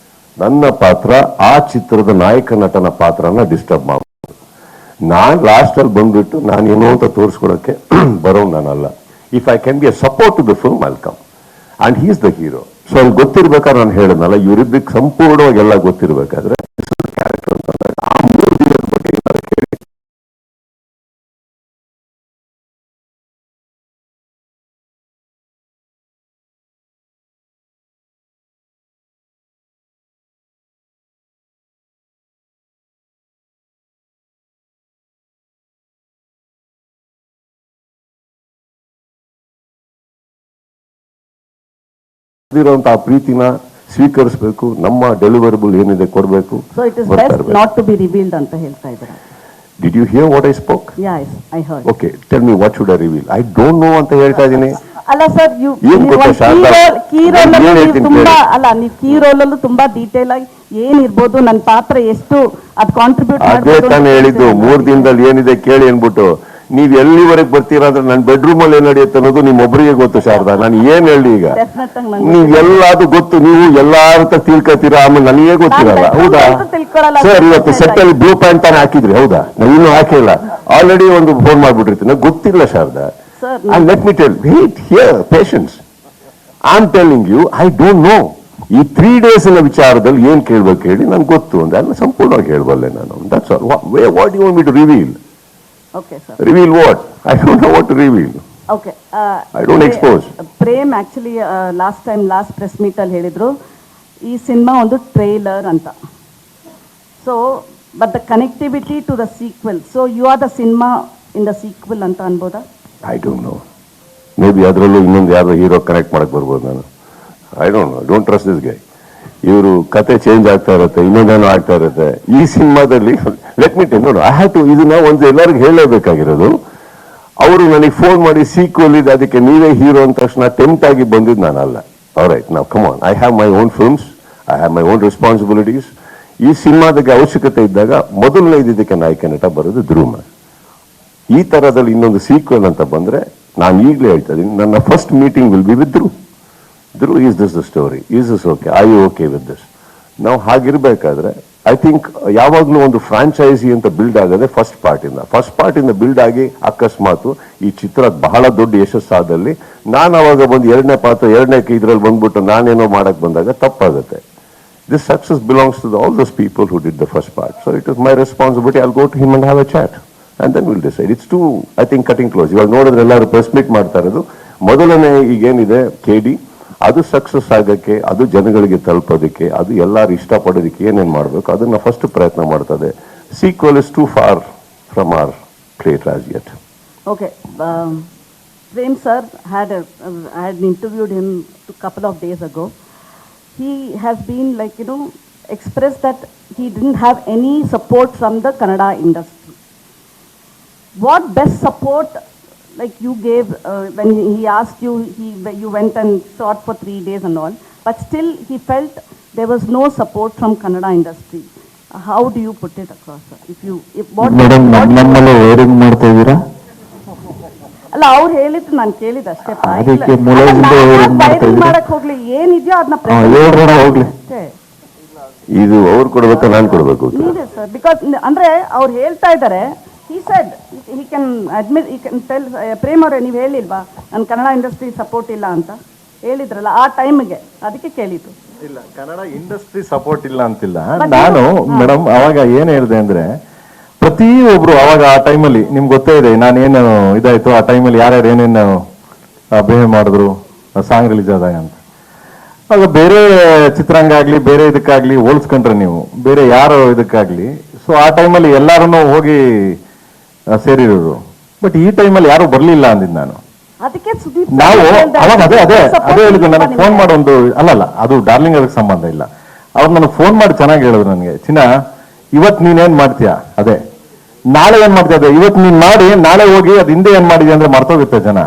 Speaker 3: ನನ್ನ ಪಾತ್ರ ಆ ಚಿತ್ರದ ನಾಯಕ ನಟನ ಪಾತ್ರನ ಡಿಸ್ಟರ್ಬ್ ಮಾಡ್ಬೋದು. ನಾನ್ ಲಾಸ್ಟ್ ಅಲ್ಲಿ ಬಂದ್ಬಿಟ್ಟು ನಾನೇನೋ ಅಂತ ತೋರಿಸ್ಕೊಳಕ್ಕೆ ಬರೋ ನಾನಲ್ಲ. If I can be a support to the film I'll come and he's the hero. So ಅಲ್ಲಿ ಗೊತ್ತಿರ್ಬೇಕಾದ್ರೆ ನಾನು ಹೇಳಿದ್ನಲ್ಲ, ಇವರಿದ್ದಕ್ಕೆ ಸಂಪೂರ್ಣವಾಗಿ ಎಲ್ಲ ಗೊತ್ತಿರ್ಬೇಕಾದ್ರೆ ಕ್ಯಾರೆಕ್ಟರ್ ಅಂತ ಆ 3 ದಿನದ ಬಗ್ಗೆ ಏನಾದ್ರು ಕೇಳಿ. ಆ ಪ್ರೀತಿನ ಸ್ವೀಕರಿಸಬೇಕು, ನಮ್ಮ ಡೆಲಿವರಬಲ್ ಏನಿದೆ ಕೊಡಬೇಕು.
Speaker 6: So it is best not to be revealed ಅಂತ ಹೇಳ್ತಾ ಇದ್ದಾರೆ.
Speaker 3: Did you hear what I spoke?
Speaker 6: Yes, I heard.
Speaker 3: Okay, tell me what should I reveal? I don't know ಅಂತ ಹೇಳ್ತಾ ಇದ್ದೀನಿ.
Speaker 6: ಅಲ್ಲ ಸರ್,
Speaker 3: ಏನ್ ಗೊತ್ತಾ ಶಾರದಾ?
Speaker 6: ಕೀ ರೋಲ್
Speaker 3: ಏನ್ ಹೇಳ್ತೀನಿ
Speaker 6: ತುಂಬಾ ಅಲ್ಲ, ನೀವು ಕೀ ರೋಲ್ ಅಲ್ಲೂ ತುಂಬಾ ಡೀಟೇಲ್ ಆಗಿ ಏನಿರ್ಬೋದು, ನನ್ನ ಪಾತ್ರ ಎಷ್ಟು ಅದು ಕಾಂಟ್ರಿಬ್ಯೂಟ್
Speaker 3: ಅದೇ ತಾನೇ ಹೇಳಿದ್ದು. 3 ದಿನದಲ್ಲಿ ಏನಿದೆ ಕೇಳಿ ಅನ್ಬಿಟ್ಟು ನೀವ್ ಎಲ್ಲಿವರೆಗೆ ಬರ್ತೀರಾ ಅಂದ್ರೆ ನನ್ನ ಬೆಡ್ರೂಮ್ ಅಲ್ಲಿ ಏನ್ ನಡೆಯುತ್ತೆ ಅನ್ನೋದು ನಿಮ್ಮೊಬ್ಬರಿಗೆ ಗೊತ್ತು ಶಾರದಾ. ನಾನು ಏನ್ ಹೇಳಿ ಈಗ, ನೀವ್ ಎಲ್ಲಾದು ಗೊತ್ತು, ನೀವು ಎಲ್ಲಾರ ಹತ್ರ ತಿಳ್ಕೊತೀರಾ, ಆಮೇಲೆ ನನಗೇ ಗೊತ್ತಿರಲ್ಲ. ಹೌದಾ ಸರ್? ಇವತ್ತು ಸೆಟ್ ಅಲ್ಲಿ ಬ್ಲೂ ಪ್ಯಾಂಟ್ ತಾನೇ ಹಾಕಿದ್ರಿ, ಹೌದಾ? ನಾವು ಇನ್ನೂ ಹಾಕಿಲ್ಲ, ಆಲ್ರೆಡಿ ಒಂದು ಫೋನ್ ಮಾಡ್ಬಿಟ್ಟಿರ್ತೀನಿ. ನಂಗೆ ಗೊತ್ತಿಲ್ಲ Sharada. And let me tell, wait here, patience. I'm telling you, I don't know. ಈ 3 days ವಿಚಾರದಲ್ಲಿ ಏನ್ ಕೇಳ್ಬೇಕು ಹೇಳಿ, ನನ್ಗೆ ಗೊತ್ತು ಅಂದ್ರೆ ಅದನ್ನ ಸಂಪೂರ್ಣವಾಗಿ ಹೇಳ್ಬಲ್ಲೆ ನಾನು. That's all. What do you want me to reveal?
Speaker 6: Okay, sir.
Speaker 3: Reveal what? I don't know what to reveal.
Speaker 6: Okay.
Speaker 3: I don't expose.
Speaker 6: Prem actually last press meet ಅಲ್ಲಿ ಹೇಳಿದ್ರು ಈ ಸಿನಿಮಾ ಒಂದು ಟ್ರೇಲರ್ ಅಂತ. So but the connectivity to the sequel, so you are the cinema in the sequel ಅಂತ ಅನ್ಬೋದಾ?
Speaker 3: I don't know. Maybe ಅದರಲ್ಲೂ ಇನ್ನೊಂದು ಯಾರೋ ಹೀರೋ ಕನೆಕ್ಟ್ ಮಾಡಕ್ ಬರ್ಬೋದು ನಾನು. I don't know. Don't trust this guy. ಇವರು ಕತೆ ಚೇಂಜ್ ಆಗ್ತಾ ಇರುತ್ತೆ, ಇನ್ನೊಂದೇನೋ ಆಗ್ತಾ ಇರುತ್ತೆ. ಈ ಸಿನಿಮಾದಲ್ಲಿ ಲೆಟ್ ಮಿ ಟೆಲ್, ನೋಡು, ಐ ಹ್ಯಾವ್ ಟು, ಇದನ್ನ ಒಂದು ಎಲ್ಲರಿಗೂ ಹೇಳಲೇಬೇಕಾಗಿರೋದು. ಅವರು ನನಗೆ ಫೋನ್ ಮಾಡಿ ಸೀಕ್ವೆಲ್ ಇದೆ ಅದಕ್ಕೆ ನೀವೇ ಹೀರೋ ಅಂದ ತಕ್ಷಣ ಟೆಂಪ್ಟ್ ಆಗಿ ಬಂದಿದ್ದು ನಾನಲ್ಲ. ಆಲ್ರೈಟ್, ನಾವು come on, I have my own films, I have my own responsibilities. ಈ ಸಿನಿಮಾದಾಗೆ ಅವಶ್ಯಕತೆ ಇದ್ದಾಗ ಮೊದಲನೇ ಇದಕ್ಕೆ ನಾಯಕ ನಟ ಬರೋದು ಧ್ರುವ. ಈ ತರದಲ್ಲಿ ಇನ್ನೊಂದು ಸೀಕ್ವೆಲ್ ಅಂತ ಬಂದ್ರೆ ನಾನು ಈಗಲೇ ಹೇಳ್ತಾ ಇದ್ದೀನಿ, ನನ್ನ first meeting will be with Dhruva. Dhruva, is this the story, is this okay, I you okay with this? ನಾವು ಹಾಗಿರ್ಬೇಕಾದ್ರೆ ಐ ಥಿಂಕ್ ಯಾವಾಗಲೂ ಒಂದು ಫ್ರಾಂಚೈಸಿ ಅಂತ ಬಿಲ್ಡ್ ಆಗದೆ ಫಸ್ಟ್ ಪಾರ್ಟಿಂದ ಬಿಲ್ಡ್ ಆಗಿ ಅಕಸ್ಮಾತ್ ಈ ಚಿತ್ರ ಬಹಳ ದೊಡ್ಡ ಯಶಸ್ಸಾದಲ್ಲಿ ನಾನು ಅವಾಗ ಬಂದು ಎರಡನೇ ಇದ್ರಲ್ಲಿ ಬಂದ್ಬಿಟ್ಟು ನಾನೇನೋ ಮಾಡಕ್ ಬಂದಾಗ ತಪ್ಪಾಗುತ್ತೆ. This success belongs to all those people who did the first part. So it is my responsibility. I will go to him and have a chat and then we'll decide. It's too, I think, cutting close. ಇವಾಗ ನೋಡಿದ್ರೆ ಎಲ್ಲರೂ ಪ್ರೆಸ್ ಮೀಟ್ ಮಾಡ್ತಾ ಇರೋದು ಮೊದಲನೇ ಈಗೇನಿದೆ KD, ಅದು ಸಕ್ಸಸ್ ಆಗಕ್ಕೆ, ಅದು ಜನಗಳಿಗೆ ತಲುಪೋದಕ್ಕೆ, ಅದು ಎಲ್ಲರೂ ಇಷ್ಟಪಡೋದಕ್ಕೆ ಏನೇನು ಮಾಡಬೇಕು ಅದನ್ನ ಫಸ್ಟ್ ಪ್ರಯತ್ನ ಮಾಡ್ತದೆ. Sequel is too far from our plate as yet.
Speaker 6: Okay. Prem sir had interviewed him a couple of days ago. He has been expressed that he didn't have any support from the Kannada industry. What best support you gave when he asked you, you went and shot for 3 days and all, but still he felt there was no support from Kannada industry. How do you put it across, sir?
Speaker 5: Madam, ನಮ್ಮಲ್ಲಿ ವೈರಿಂಗ್ ಮಾಡ್ತಾ ಇದ್ದೀರಾ?
Speaker 6: ಅಲ್ಲ, ಅವ್ರು ಹೇಳಿದ್ದು ನಾನು ಕೇಳಿದ ಅಷ್ಟೇ.
Speaker 5: ಅದಕ್ಕೆ ಮೂಲದಿಂದ
Speaker 6: ವೈರಿಂಗ್ ಮಾಡಕ್ ಹೋಗ್ಲಿ, ಏನಿದೆಯೋ ಅದನ್ನ
Speaker 5: ಹೋಗ್ಲಿ.
Speaker 3: ಇದು ಅವ್ರು ಕೊಡ್ಬೇಕಾ ನಾನು ಕೊಡ್ಬೇಕು?
Speaker 6: ನೀವೇ ಸರ್, ಬಿಕಾಸ್ ಅಂದ್ರೆ ಅವ್ರು ಹೇಳ್ತಾ ಇದ್ದಾರೆ. He said he can admit, he can tell. Prem ಅವರೇ, ನೀವು ಹೇಳಿಲ್ವಾ ನನ್ನ ಕನ್ನಡ ಇಂಡಸ್ಟ್ರಿ ಸಪೋರ್ಟ್ ಇಲ್ಲ ಅಂತ ಹೇಳಿದ್ರಲ್ಲ ಆ ಟೈಮ್ಗೆ, ಅದಕ್ಕೆ ಕೇಳಿದ್ದು.
Speaker 2: ಇಲ್ಲ, ಕನ್ನಡ ಇಂಡಸ್ಟ್ರಿ ಸಪೋರ್ಟ್ ಇಲ್ಲ ಅಂತಿಲ್ಲ ನಾನು. ಮೇಡಮ್, ಅವಾಗ ಏನ್ ಹೇಳಿದೆ ಅಂದ್ರೆ, ಪ್ರತಿಯೊಬ್ರು ಅವಾಗ ಆ ಟೈಮಲ್ಲಿ ನಿಮ್ಗೆ ಗೊತ್ತೇ ಇದೆ ನಾನೇನು ಇದಾಯ್ತು, ಆ ಟೈಮಲ್ಲಿ ಯಾರ್ಯಾರು ಏನೇನು ಬಿಹೇವ್ ಮಾಡಿದ್ರು ಸಾಂಗ್ ರಿಲೀಸ್ ಆದಾಗ ಅಂತ. ಆಗ ಬೇರೆ ಚಿತ್ರಾಂಗ ಆಗ್ಲಿ, ಬೇರೆ ಇದಕ್ಕಾಗ್ಲಿ ಹೋಲಿಸ್ಕೊಂಡ್ರೆ ನೀವು ಬೇರೆ ಯಾರೋ ಇದಕ್ಕಾಗ್ಲಿ, ಸೊ ಆ ಟೈಮಲ್ಲಿ ಎಲ್ಲಾರು ಹೋಗಿ ಸೇರಿರೋರು. ಬಟ್ ಈ ಟೈಮಲ್ಲಿ ಯಾರು ಬರ್ಲಿಲ್ಲ ಅಂದಿದ್ದು ನಾನು. ನಾವು ಅವಾಗ ಅದೇ ಹೇಳಿದ್ದು, ನನಗೆ ಫೋನ್ ಮಾಡೊಂದು ಅಲ್ಲಲ್ಲ, ಅದು ಡಾರ್ಲಿಂಗ್ ಅದಕ್ಕೆ ಸಂಬಂಧ ಇಲ್ಲ. ಅವ್ರು ನನಗೆ ಫೋನ್ ಮಾಡಿ ಚೆನ್ನಾಗಿ ಹೇಳಿದ್ರು ನನಗೆ, ಚಿನ್ನ ಇವತ್ತು ನೀನೇನ್ ಮಾಡ್ತೀಯಾ ಅದೇ, ನಾಳೆ ಏನ್ ಮಾಡ್ತೀಯ ಅದೇ, ಇವತ್ತು ನೀನ್ ಮಾಡಿ ನಾಳೆ ಹೋಗಿ ಅದು ಹಿಂದೆ ಏನ್ ಮಾಡಿದ್ಯಾ ಅಂದ್ರೆ ಮರ್ತೋಗುತ್ತೆ ಜನ.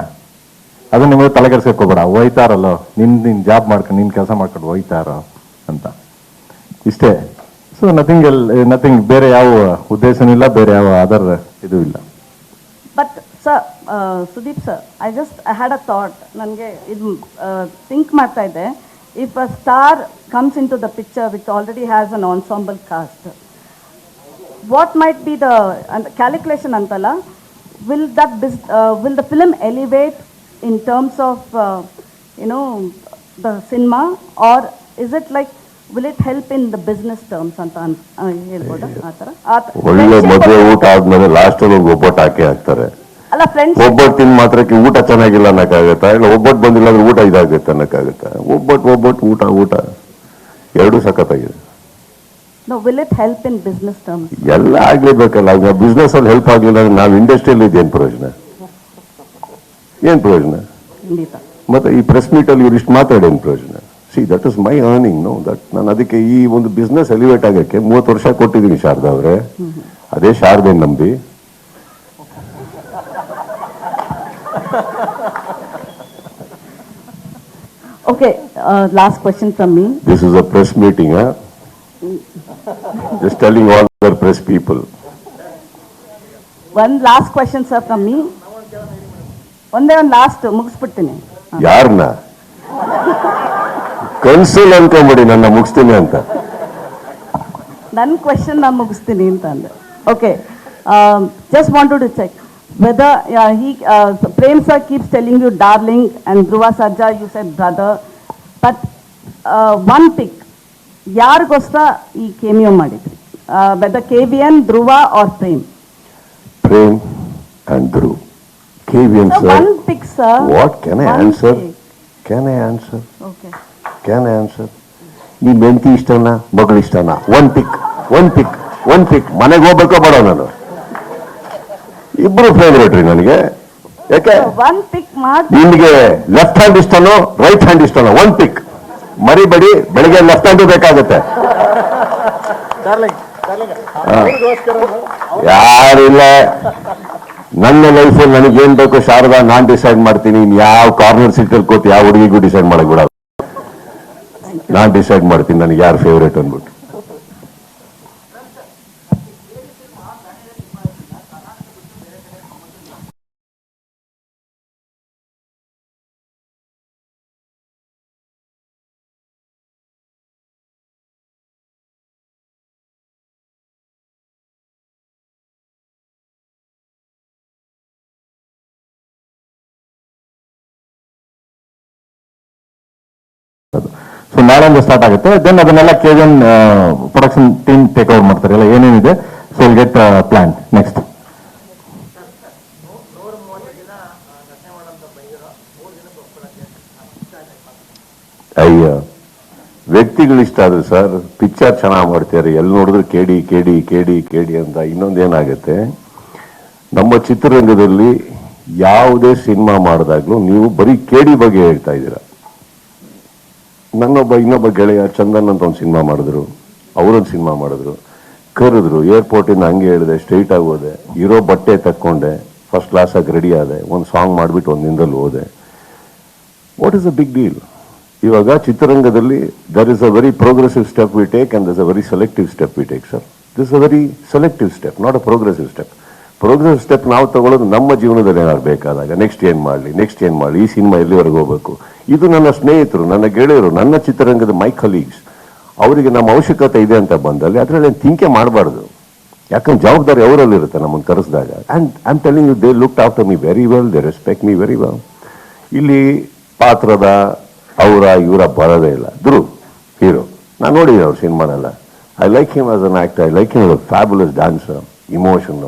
Speaker 2: ಅದು ನಿಮಗೆ ತಲೆಗೆಡ್ಸ್ಕೋಬೇಡ, ಹೋಯ್ತಾರಲ್ಲೋ ನಿನ್ ಜಾಬ್ ಮಾಡ್ಕೊಂಡು ನಿನ್ ಕೆಲಸ ಮಾಡ್ಕೊಂಡು ಹೋಯ್ತಾರೋ ಅಂತ, ಇಷ್ಟೇ. ಸೊ ನಥಿಂಗ್ ಬೇರೆ ಯಾವ ಉದ್ದೇಶನೂ ಇಲ್ಲ, ಬೇರೆ ಯಾವ ಅದರ್ ಇದು ಇಲ್ಲ.
Speaker 6: But sir, Sudeep sir, I had a thought. ನನಗೆ ಇದು ಥಿಂಕ್ ಮಾಡ್ತಾ ಇದ್ದೆ, if a star comes into the picture which already has an ensemble cast, what might be the calculation antala, will the film elevate in terms of the cinema, or is it like, will it help in the business terms anta helboda atara
Speaker 3: ಒಳ್ಳೆ ಮದುವೆ ಊಟ ಆದ್ಮೇಲೆ ಲಾಸ್ಟ್ ಅಲ್ಲಿ ಒಬ್ಬಟ್ಟು ಹಾಕಿ ಹಾಕ್ತಾರೆ.
Speaker 6: ಅಲ್ಲ ಫ್ರೆಂಡ್ಸ್,
Speaker 3: ಒಬ್ಬಟ್ಟು ತಿಂದ ಮಾತ್ರಕ್ಕೆ ಊಟ ಚೆನ್ನಾಗಿಲ್ಲ ಅನ್ನಕ್ಕಾಗತ್ತಾ? ಇಲ್ಲ ಒಬ್ಬಟ್ಟು ಬಂದಿಲ್ಲ ಅಂದ್ರೆ ಊಟ ಇದಾಗುತ್ತೆ ಅನ್ನಕ್ಕಾಗತ್ತಾ? ಒಬ್ಬಟ್ಟು ಊಟ ಎರಡೂ ಸಖತ್ತಾಗಿದೆ.
Speaker 6: no, will it help in business terms?
Speaker 3: ಎಲ್ಲ ಆಗ್ಲೇಬೇಕಲ್ಲ. ಈಗ ಬಿಸ್ನೆಸ್ ಅಲ್ಲಿ ಹೆಲ್ಪ್ ಆಗ್ಲಿಲ್ಲ ಅಂದ್ರೆ ನಾವು ಇಂಡಸ್ಟ್ರಿಯಲ್ಲಿ ಏನ್ ಪ್ರಯೋಜನ?
Speaker 6: ಖಂಡಿತ.
Speaker 3: ಮತ್ತೆ ಈ ಪ್ರೆಸ್ ಮೀಟ್ ಅಲ್ಲಿ ಇವ್ರು ಇಷ್ಟು ಮಾತಾಡೇನ್ ಪ್ರಯೋಜನ? See, that is my earning. No, that ನಾನು ಅದಕ್ಕೆ ಈ ಒಂದು ಬಿಸ್ನೆಸ್ ಎಲಿವೇಟ್ ಆಗಕ್ಕೆ 30 ವರ್ಷ ಕೊಟ್ಟಿದ್ದೀನಿ ಶಾರದಾ ಅವ್ರೆ. ಅದೇ ಶಾರದೆ ನಂಬಿ
Speaker 6: Okay, last question from me.
Speaker 3: This is a press meeting. Just telling all the press people.
Speaker 6: One last question, sir, from me. ಒಂದೇ ಒಂದು ಲಾಸ್ಟ್ ಮುಗಿಸ್ಬಿಡ್ತೀನಿ.
Speaker 3: ಯಾರನ್ನ ಕನ್ಸಲ್ ಅನ್ಕೊಂಬಿಡಿ ನನ್ನ ಮುಗಿಸ್ತೀನಿ ಅಂತ.
Speaker 6: ನನ್ನ ಕ್ವೆಶನ್ ನಾನು ಮುಗಿಸ್ತೀನಿ ಅಂತ ಅಂದೆ. Okay, just wanted to check whether Prem sir keeps telling you darling and Dhruva Sarja you said brother, but one pick, ಯಾರಿಗೋಸ್ಕರ ಈ ಕೇಮಿಯೋ ಮಾಡಿದ್ರಿ? Whether KVN, Dhruva or Prem?
Speaker 3: Prem and Dhruva. KVN sir.
Speaker 6: One pick, sir.
Speaker 3: What can I
Speaker 6: One
Speaker 3: answer?
Speaker 6: pick.
Speaker 3: Can I answer?
Speaker 6: Okay.
Speaker 3: Can I answer? ನಿಮ್ ಹೆಂಡತಿ ಇಷ್ಟನಾ, ಮಗಳು ಇಷ್ಟನಾ? ಒನ್ ಪಿಕ್. ಮನೆಗೆ ಹೋಗ್ಬೇಕೋ ಬೇಡ? ನಾನು ಇಬ್ರು ಫೇವ್ರೇಟ್ ರೀ ನನಗೆ. ಯಾಕೆ?
Speaker 6: ಒನ್ ಪಿಕ್ ಮಾಡಿ.
Speaker 3: ನಿಮ್ಗೆ ಲೆಫ್ಟ್ ಹ್ಯಾಂಡ್ ಇಷ್ಟನೋ ರೈಟ್ ಹ್ಯಾಂಡ್ ಇಷ್ಟನೋ? One pick. ಮರಿಬೇಡಿ, ಬೆಳಿಗ್ಗೆ ಲೆಫ್ಟ್ ಹ್ಯಾಂಡ್ ಬೇಕಾಗುತ್ತೆ. ಯಾರಿಲ್ಲ, ನನ್ನ ಲೈಫಲ್ಲಿ ನನಗೇನ್ ಬೇಕು ಶಾರದಾ ನಾನ್ ಡಿಸೈಡ್ ಮಾಡ್ತೀನಿ. ಯಾವ ಕಾರ್ನರ್ ಸೀಟಲ್ಲಿ ಕೂತು ಯಾವ ಹುಡುಗಿಗೂ ಡಿಸೈಡ್ ಮಾಡಕ್ ಬಿಡ, ನಾನ್ ಡಿಸೈಡ್ ಮಾಡ್ತೀನಿ ನನಗೆ ಯಾರು ಫೇವ್ರೇಟ್ ಅಂದ್ಬಿಟ್ಟು.
Speaker 2: ಸೊ ನಾಳೆಯಿಂದ ಸ್ಟಾರ್ಟ್ ಆಗುತ್ತೆ. ದೆನ್ ಅದನ್ನೆಲ್ಲ KVN production team take over ಮಾಡ್ತಾರೆ. ಎಲ್ಲ ಏನೇನಿದೆ, so will get plan next.
Speaker 3: ಅಯ್ಯ, ವ್ಯಕ್ತಿಗಳಿಷ್ಟ ಆದ್ರೆ ಸರ್ ಪಿಕ್ಚರ್ ಚೆನ್ನಾಗಿ ಮಾಡ್ತಾರೆ. ಎಲ್ಲಿ ನೋಡಿದ್ರು ಕೇಡಿ ಅಂತ. ಇನ್ನೊಂದೇನಾಗುತ್ತೆ, ನಮ್ಮ ಚಿತ್ರರಂಗದಲ್ಲಿ ಯಾವುದೇ ಸಿನಿಮಾ ಮಾಡಿದಾಗ್ಲೂ ನೀವು ಬರೀ ಕೇಡಿ ಬಗ್ಗೆ ಹೇಳ್ತಾ ಇದ್ದೀರಾ. ಇನ್ನೊಬ್ಬ ಗೆಳೆಯ ಚಂದನ್ ಅಂತ ಒಂದು ಸಿನಿಮಾ ಮಾಡಿದ್ರು, ಅವರೊಂದು ಸಿನಿಮಾ ಮಾಡಿದ್ರು, ಕರೆದ್ರು, ಏರ್ಪೋರ್ಟಿಂದ ಹಂಗೆ ಹೇಳಿದೆ, ಸ್ಟ್ರೈಟ್ ಆಗಿ ಹೋದೆ, ಇರೋ ಬಟ್ಟೆ ತಕ್ಕೊಂಡೆ, ಫಸ್ಟ್ ಕ್ಲಾಸ್ ಆಗಿ ರೆಡಿ ಆದೆ, ಒಂದು ಸಾಂಗ್ ಮಾಡಿಬಿಟ್ಟು ಒಂದು ದಿನದಲ್ಲಿ ಹೋದೆ. What is a big deal? ಇವಾಗ ಚಿತ್ರರಂಗದಲ್ಲಿ there is a very progressive step we take and there is a very selective step we take sir. This a very selective step, not a progressive step. Progressive step ನಾವು ತಗೊಳ್ಳೋದು ನಮ್ಮ ಜೀವನದಲ್ಲಿ ಏನಾದ್ರು ಬೇಕಾದಾಗ, ನೆಕ್ಸ್ಟ್ ಏನ್ ಮಾಡಲಿ, ಈ ಸಿನಿಮಾ ಎಲ್ಲಿವರೆಗೆ ಹೋಗ್ಬೇಕು. ಇದು ನನ್ನ ಸ್ನೇಹಿತರು, ನನ್ನ ಗೆಳೆಯರು, ನನ್ನ ಚಿತ್ರರಂಗದ ಮೈ ಕಲೀಗ್ಸ್, ಅವರಿಗೆ ನಮ್ಮ ಅವಶ್ಯಕತೆ ಇದೆ ಅಂತ ಬಂದಲ್ಲಿ ಅದರಲ್ಲಿ ಥಿಂಕೆ ಮಾಡಬಾರ್ದು. ಯಾಕಂದ್ರೆ ಜವಾಬ್ದಾರಿ ಅವರಲ್ಲಿರುತ್ತೆ ನಮ್ಮನ್ನು ಕರೆಸಿದಾಗ. And I am telling you, they looked after me very well, they respect me very well. ಇಲ್ಲಿ ಪಾತ್ರದ ಇವರ ಬರೋದೇ ಇಲ್ಲ. ಧ್ರುವ ಹೀರೋ, ನಾನು ನೋಡಿದ್ದೀನಿ ಅವ್ರ ಸಿನಿಮಾನೆಲ್ಲ. I like him as an actor, I like him as a fabulous dancer, emotion.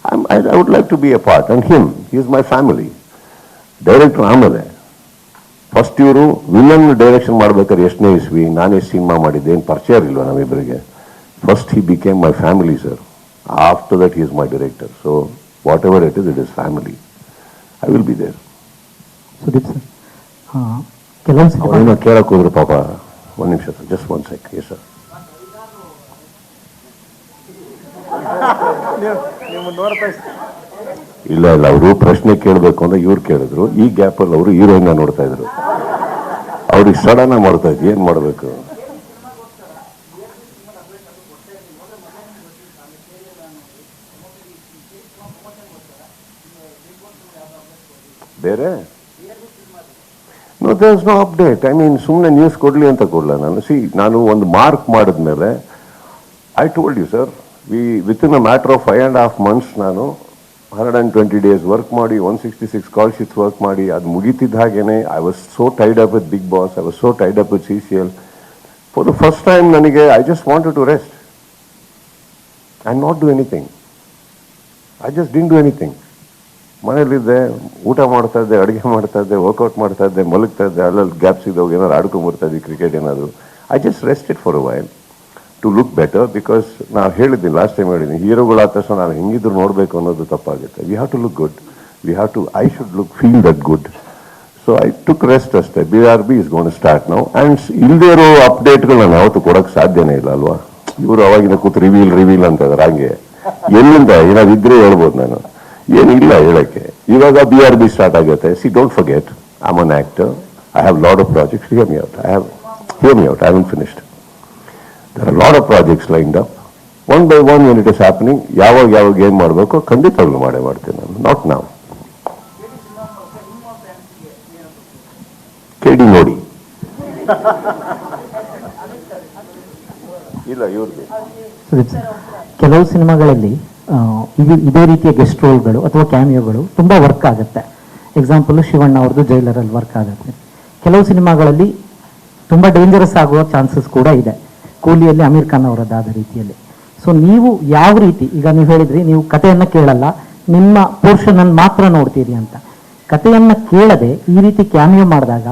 Speaker 3: I would like to be a part, and he is my family. Director ಆಮೇಲೆ ಫಸ್ಟ್ ಇವರು ವಿಲನ್ ಡೈರೆಕ್ಷನ್ ಮಾಡ್ಬೇಕಾದ್ರೆ ಎಷ್ಟನೇ ಇಸ್ವಿ, ನಾನೇ ಸಿನಿಮಾ ಮಾಡಿದ್ದೆ, ಏನು ಪರಿಚಯ ಇರಲಿಲ್ವ ನಮ್ಮಿಬ್ಬರಿಗೆ. First he became my family sir. After that he is my director. So whatever it is family. I will be there.
Speaker 1: Sudeep sir, ಕೆಲವೊಂದು
Speaker 3: ಅವರೇನೋ ಕೇಳಕ್ ಹೋದ್ರು ಪಾಪ. ಒಂದು ನಿಮಿಷ sir, just 1 sec. Yes sir. ಇಲ್ಲ ಇಲ್ಲ, ಅವರು ಪ್ರಶ್ನೆ ಕೇಳಬೇಕು ಅಂತ ಇವ್ರು ಕೇಳಿದ್ರು, ಈ ಗ್ಯಾಪಲ್ಲಿ ಅವರು ಹೀರೋಯಿನ್ ನೋಡ್ತಾ ಇದ್ರು. ಅವ್ರಿಗೆ ಸಡನ್ ಮಾಡ್ತಾ ಇದ್ವಿ, ಏನ್ ಮಾಡ್ಬೇಕು? ಬೇರೆ no, there is no update. I mean ಸುಮ್ಮನೆ ನ್ಯೂಸ್ ಕೊಡ್ಲಿ ಅಂತ ಕೊಡ್ಲ ನಾನು. ನಾನು ಒಂದು ಮಾರ್ಕ್ ಮಾಡಿದ್ಮೇಲೆ I told you sir, within a matter of 5.5 months ನಾನು 120 days ವರ್ಕ್ ಮಾಡಿ 166 ಕಾಲ್ ಶೀಟ್ಸ್ ವರ್ಕ್ ಮಾಡಿ ಅದು ಮುಗಿತಿದ್ದ ಹಾಗೇನೆ I was so tied up with Bigg Boss, I was so tied up with CCL. For the first time ನನಗೆ I just wanted to rest and not do anything. I just didn't do anything. ಮನೇಲಿದ್ದೆ, ಊಟ ಮಾಡ್ತಾ ಇದ್ದೆ, ಅಡುಗೆ ಮಾಡ್ತಾ ಇದ್ದೆ, ವರ್ಕೌಟ್ ಮಾಡ್ತಾ ಇದ್ದೆ, ಮಲಗ್ತಾ ಇದ್ದೆ, ಅಲ್ಲಲ್ಲಿ ಗ್ಯಾಪ್ಸ್ ಇದ್ದವಾಗ ಏನಾದ್ರು ಆಡ್ಕೊಂಡ್ಬರ್ತಾ ಇದ್ದೆ, ಕ್ರಿಕೆಟ್ ಏನಾದರೂ. I just rested for a while to look better. Because ನಾವು ಹೇಳಿದ್ದೀನಿ, ಲಾಸ್ಟ್ ಟೈಮ್ ಹೇಳಿದ್ದೀನಿ, ಹೀರೋಗಳಾದ ತಕ್ಷಣ ನಾನು ಹೆಂಗಿದ್ರು ನೋಡಬೇಕು ಅನ್ನೋದು ತಪ್ಪಾಗುತ್ತೆ. We have to look good, I should feel that good. So I took rest ಅಷ್ಟೇ. BRB ಇಸ್ ಗೋನ್ ಸ್ಟಾರ್ಟ್ ನಾವು. ಆ್ಯಂಡ್ ಇಲ್ಲದೇ ಇರೋ ಅಪ್ಡೇಟ್ಗಳು ನಾನು ಯಾವತ್ತೂ ಕೊಡೋಕ್ಕೆ ಸಾಧ್ಯನೇ ಇಲ್ಲ ಅಲ್ವಾ. ಇವರು ಅವಾಗಿನ ಕೂತು ರಿವೀಲ್ ಅಂತ ಇದ್ದಾರೆ. ಹಂಗೆ ಎಲ್ಲಿಂದ ಏನಾದ್ರು ಇದ್ರೆ ಹೇಳ್ಬೋದು, ನಾನು ಏನಿಲ್ಲ ಹೇಳಕ್ಕೆ. ಇವಾಗ BRB ಸ್ಟಾರ್ಟ್ ಆಗುತ್ತೆ. Don't forget, I am an actor, I have lot of projects. Here me out, I haven finished. There are a lot of projects lined up. One by one when it is happening, ಯಾವಾಗ ಏನ್ ಮಾಡಬೇಕು ಖಂಡಿತವಾಗ್ಲೂ ಮಾಡ್ತೀನಿ ನಾನು. ನಾಟ್ ನಾವು. ಕೇಳಿ ನೋಡಿ. ಇಲ್ಲ ಇವ್ರಿಗೆ
Speaker 7: ಕೆಲವು ಸಿನಿಮಾಗಳಲ್ಲಿ ಇದೇ ರೀತಿಯ ಗೆಸ್ಟ್ ರೋಲ್ಗಳು ಅಥವಾ ಕ್ಯಾಮಿಯೋಗಳು ತುಂಬಾ ವರ್ಕ್ ಆಗುತ್ತೆ. ಎಕ್ಸಾಂಪಲ್ ಶಿವಣ್ಣ ಅವ್ರದ್ದು ಜೈಲರಲ್ಲಿ ವರ್ಕ್ ಆಗುತ್ತೆ. ಕೆಲವು ಸಿನಿಮಾಗಳಲ್ಲಿ ತುಂಬಾ ಡೇಂಜರಸ್ ಆಗುವ ಚಾನ್ಸಸ್ ಕೂಡ ಇದೆ. ಕೂಲಿಯಲ್ಲಿ ಅಮೀರ್ ಖಾನ್ ಅವರದ್ದಾದ ರೀತಿಯಲ್ಲಿ. ಸೊ ನೀವು ಯಾವ ರೀತಿ, ಈಗ ನೀವು ಹೇಳಿದ್ರಿ ನೀವು ಕಥೆಯನ್ನ ಕೇಳಲ್ಲ, ನಿಮ್ಮ ಪೋರ್ಷನ್ ಅನ್ನು ಮಾತ್ರ ನೋಡ್ತೀರಿ ಅಂತ. ಕಥೆಯನ್ನ ಕೇಳದೆ ಈ ರೀತಿ ಕ್ಯಾಮಿಯೋ ಮಾಡಿದಾಗ,